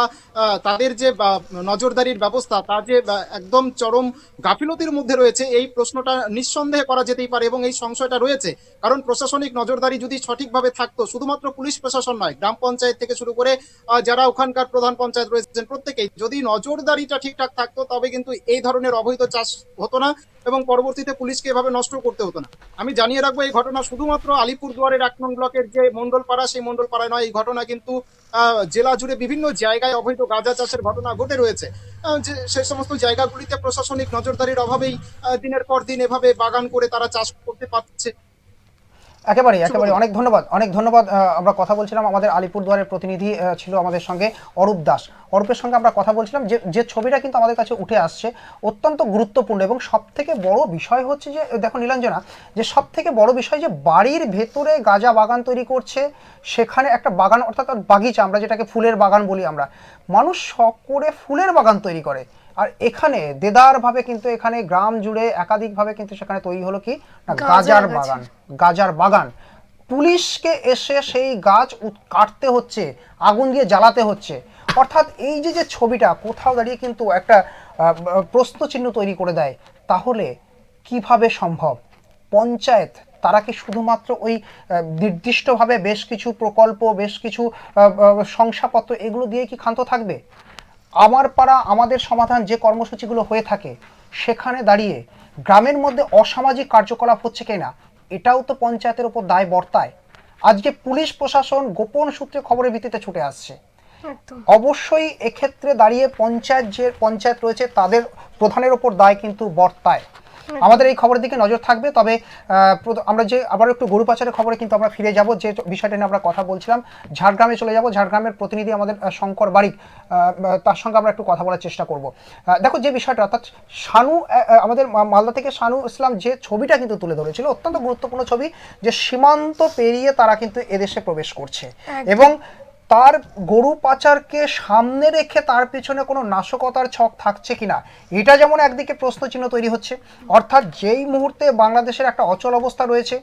তাদের যে নজরদারির ব্যবস্থা, তা যে একদম চরম গাফিলতির মধ্যে রয়েছে, এই প্রশ্নটা নিঃসন্দেহে করা যেতেই পারে এবং এই সংশয়টা রয়েছে। কারণ প্রশাসনিক নজরদারি যদি সঠিকভাবে থাকতো, শুধুমাত্র পুলিশ প্রশাসন নয়, গ্রাম পঞ্চায়েত থেকে শুরু করে যারা ওখানকার প্রধান পঞ্চায়েত রয়েছেন প্রত্যেকেই যদি নজরদারিটা ঠিকঠাক থাকতো, তবে কিন্তু এই ধরনের অবৈধ চাষ হতো না এবং পরবর্তীতে পুলিশকে এভাবে নষ্ট করতে হতো না। আমি জানিয়ে রাখবো এই ঘটনা শুধুমাত্র আলিপুরদুয়ারের 1 নং ব্লকের যে মণ্ডলপাড়া, সেই মণ্ডলপাড়ায় নয়। এই ঘটনা কিন্তু জেলা জুড়ে বিভিন্ন জায়গায় অবৈধ গাঁজা চাষের ঘটনা ঘটে রয়েছে। যে সেই সমস্ত জায়গাগুলিতে প্রশাসনিক নজরদারির অভাবেই দিনের পর দিন এভাবে বাগান করে তারা চাষ করতে পারছে। একেবারে অনেক ধন্যবাদ। আমরা কথা বলছিলাম, আমাদের আলিপুরদুয়ারের প্রতিনিধি ছিল আমাদের সঙ্গে অরূপ দাস। অরূপের সঙ্গে আমরা কথা বলছিলাম যে ছবিটা কিন্তু আমাদের কাছে উঠে আসছে অত্যন্ত গুরুত্বপূর্ণ, এবং সব থেকে বড় বিষয় হচ্ছে যে দেখো নীলাঞ্জনা, যে সব থেকে বড় বিষয় যে বাড়ির ভেতরে গাঁজা বাগান তৈরি করছে, সেখানে একটা বাগান অর্থাৎ বাগিচা, আমরা যেটাকে ফুলের বাগান বলি, আমরা মানুষ শখ করে ফুলের বাগান তৈরি করে। আর এখানে দেদারভাবে কিন্তু এখানে গ্রাম জুড়ে একাধিকভাবে কিন্তু সেখানে তৈরি হলো কি না গাজার বাগান। পুলিশকে এসে সেই গাছ কাটতে হচ্ছে, আগুন দিয়ে জ্বালাতে হচ্ছে। অর্থাৎ এই যে ছবিটা কোথাও দাঁড়িয়ে কিন্তু একটা প্রশ্ন চিহ্ন তৈরি করে দেয়, তাহলে কিভাবে সম্ভব? পঞ্চায়েত তারা কি শুধুমাত্র ওই নির্দিষ্টভাবে বেশ কিছু প্রকল্প, বেশ কিছু শংসাপত্র এগুলো দিয়ে কি ক্ষান্ত থাকবে? আমার পাড়া আমাদের সমাধান যে কর্মসূচিগুলো হয়ে থাকে, সেখানে দাঁড়িয়ে গ্রামের মধ্যে অসামাজিক কার্যকলাপ হচ্ছে কিনা এটাও তো পঞ্চায়েতের উপর দায় বর্তায়। আজকে পুলিশ প্রশাসন গোপন সূত্রে খবরের ভিত্তিতে ছুটে আসছে। অবশ্যই এক্ষেত্রে দাঁড়িয়ে পঞ্চায়েত রয়েছে, তাদের প্রধানের ওপর দায় কিন্তু বর্তায়। আমাদের এই খবরের দিকে নজর থাকবে। তবে আমরা যে আবার একটু গরু পাচারের খবরে কিন্তু আমরা ফিরে যাব, যে বিষয়টা নিয়ে আমরা কথা বলছিলাম। ঝাড়গ্রামে চলে যাব। ঝাড়গ্রামের প্রতিনিধি আমাদের শঙ্কর বারিক, তার সঙ্গে আমরা একটু কথা বলার চেষ্টা করব। দেখো যে বিষয়টা, অর্থাৎ শানু, আমাদের মালদা থেকে শানু ইসলাম যে ছবিটা কিন্তু তুলে ধরেছিল, অত্যন্ত গুরুত্বপূর্ণ ছবি, যে সীমান্ত পেরিয়ে তারা কিন্তু এদেশে প্রবেশ করছে, এবং তার গরু পাচারকে সামনে রেখে তার পেছনে কোনো নাশকতার ছক থাকছে কিনা, এটা যেমন একদিকে প্রশ্নচিহ্ন তৈরি হচ্ছে। অর্থাৎ যেই মুহূর্তে বাংলাদেশের একটা অচল অবস্থা রয়েছে,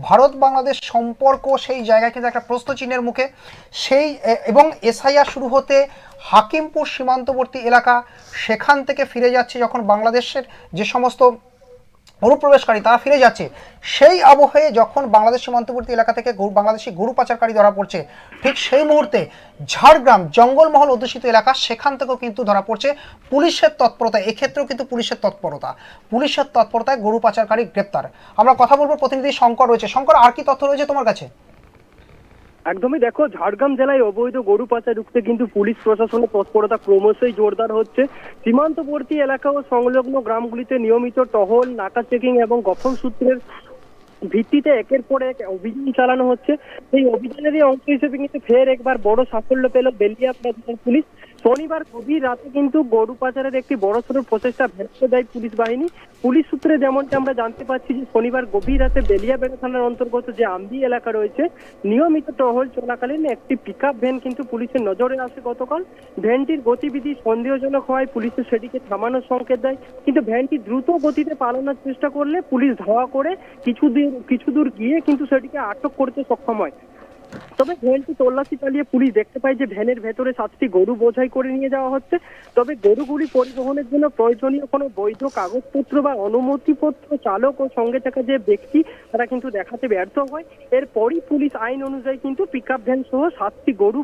ভারত বাংলাদেশ সম্পর্ক সেই জায়গায় কিন্তু একটা প্রশ্নচিহ্নের মুখে। সেই এবং এসআইআর শুরু হতে হাকিমপুর সীমান্তবর্তী এলাকা, সেখান থেকে ফিরে যাচ্ছে যখন বাংলাদেশের যে সমস্ত অনুপ্রবেশকারী তারা ফিরে যাচ্ছে, সেই আবহে যখন বাংলাদেশ সীমান্তবর্তী এলাকা থেকে বাংলাদেশি গরু পাচারকারী ধরা পড়ছে, ঠিক সেই মুহূর্তে ঝাড়গ্রাম জঙ্গলমহল অধ্যুষিত এলাকা, সেখান থেকেও কিন্তু ধরা পড়ছে পুলিশের তৎপরতা। এক্ষেত্রেও কিন্তু পুলিশের তৎপরতায় গরু পাচারকারী গ্রেপ্তার। আমরা কথা বলবো, প্রতিনিধি শঙ্কর রয়েছে। শঙ্কর, আর কি তথ্য রয়েছে তোমার কাছে? একদমই, দেখো ঝাড়গ্রাম জেলায় অবৈধ গরু পাচার রুখতে কিন্তু পুলিশ প্রশাসনের তৎপরতা ক্রমশই জোরদার হচ্ছে। সীমান্তবর্তী এলাকা ও সংলগ্ন গ্রামগুলিতে নিয়মিত টহল, নাকা চেকিং এবং গোপন সূত্রের ভিত্তিতে একের পর এক অভিযান চালানো হচ্ছে। এই অভিযানেরই অংশ হিসেবে কিন্তু ফের একবার বড় সাফল্য পেল বেলিয়াপাড়া পুলিশ। শনিবার গভীর রাতে কিন্তু গরু পাচারের একটি বড়সড় প্রচেষ্টা ব্যর্থ দেয় পুলিশ বাহিনী। পুলিশ সূত্রে যেমনটা আমরা জানতে পারছি যে শনিবার গভীর রাতে বেলিয়াবেড়া থানার অন্তর্গত যে আমদি এলাকা রয়েছে, নিয়মিত টহল চলাকালীন একটি পিকআপ ভ্যান কিন্তু পুলিশের নজরে আসে গতকাল। ভ্যানটির গতিবিধি সন্দেহজনক হওয়ায় পুলিশের সেটিকে থামানোর সংকেত দেয়, কিন্তু ভ্যানটি দ্রুত গতিতে পালানোর চেষ্টা করলে পুলিশ ধাওয়া করে কিছু দূর গিয়ে কিন্তু সেটিকে আটক করতে সক্ষম হয়। তবে ভ্যানটি তল্লাশি চালিয়ে পুলিশ দেখতে পায় যে ভ্যানের ভেতরে 7টি গরু বোঝাই করে নিয়ে যাওয়া হচ্ছে। তবে গরুগুলি পরিবহনের জন্য প্রয়োজনীয় কোনো বৈধ কাগজপত্র বা অনুমতিপত্র চালক ও সঙ্গে থাকা যে ব্যক্তি তারা কিন্তু দেখাতে ব্যর্থ হয়। এরপরই পুলিশ আইন অনুযায়ী কিন্তু পিকআপ ভ্যান সহ 7টি গরু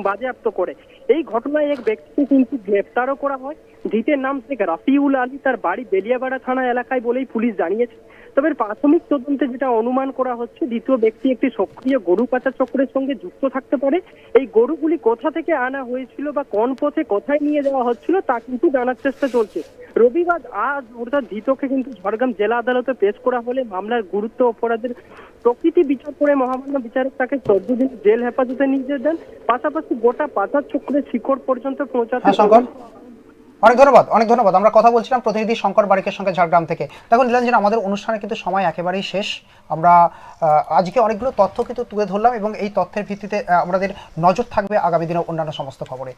বাজেয়াপ্ত করে। এই ঘটনায় এক ব্যক্তিকে কিন্তু গ্রেফতারও করা হয়। ধৃতের নাম শেখ রাফিউল আলী, তার বাড়ি বেলিয়াপাড়া থানা এলাকায় বলেই পুলিশ জানিয়েছে। তবে প্রাথমিক তদন্তে যেটা অনুমান করা হচ্ছে, দ্বিতীয় ব্যক্তি একটি সক্রিয় গরু পাচার চক্রের সঙ্গে যুক্ত থাকতে পারে। এই গরুগুলি কোথা থেকে আনা হয়েছিল বা কোন পথে কোথায় নিয়ে যাওয়া হচ্ছিল তা কিন্তু জানার চেষ্টা চলছে। রবিবার আজ অর্থাৎ ধৃতকে কিন্তু ঝাড়গ্রাম জেলা আদালতে পেশ করা হলে মামলার গুরুত্ব অপরাধের প্রকৃতি বিচার করে মহামান্য বিচারক তাকে 14 দিন জেল হেফাজতে নির্দেশ দেন। পাশাপাশি গোটা পাচার চক্রের শিকড় পর্যন্ত পৌঁছাতে। অনেক ধন্যবাদ। আমরা কথা বলছিলাম প্রতিনিধি শঙ্কর বারিকের সঙ্গে ঝাড়গ্রাম থেকে। দেখুন নীলাঞ্জন, আমাদের অনুষ্ঠানে কিন্তু সময় একেবারেই শেষ। আমরা আজকে অনেকগুলো তথ্য কিন্তু তুলে ধরলাম, এবং এই তথ্যের ভিত্তিতে আমাদের নজর থাকবে আগামী দিনে অন্যান্য সমস্ত খবরে।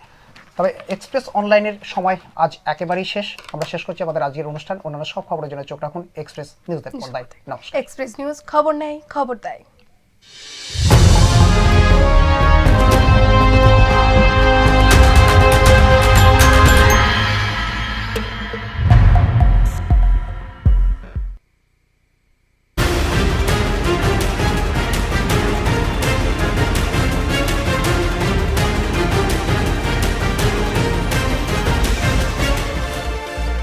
তবে এক্সপ্রেস অনলাইনের সময় আজ একেবারেই শেষ। আমরা শেষ করছি আমাদের আজকের অনুষ্ঠান। অন্যান্য সব খবরের জন্য চোখ রাখুন এক্সপ্রেস নিউজের পর্দায়। নমস্কার। এক্সপ্রেস নিউজ, খবর নেয়, খবর দেয়।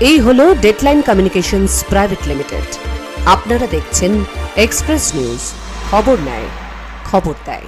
এই হলো ডেডলাইন কমিউনিকেশনস প্রাইভেট লিমিটেড। আপনারা দেখছেন এক্সপ্রেস নিউজ, খবর নেয়, খবর দেয়।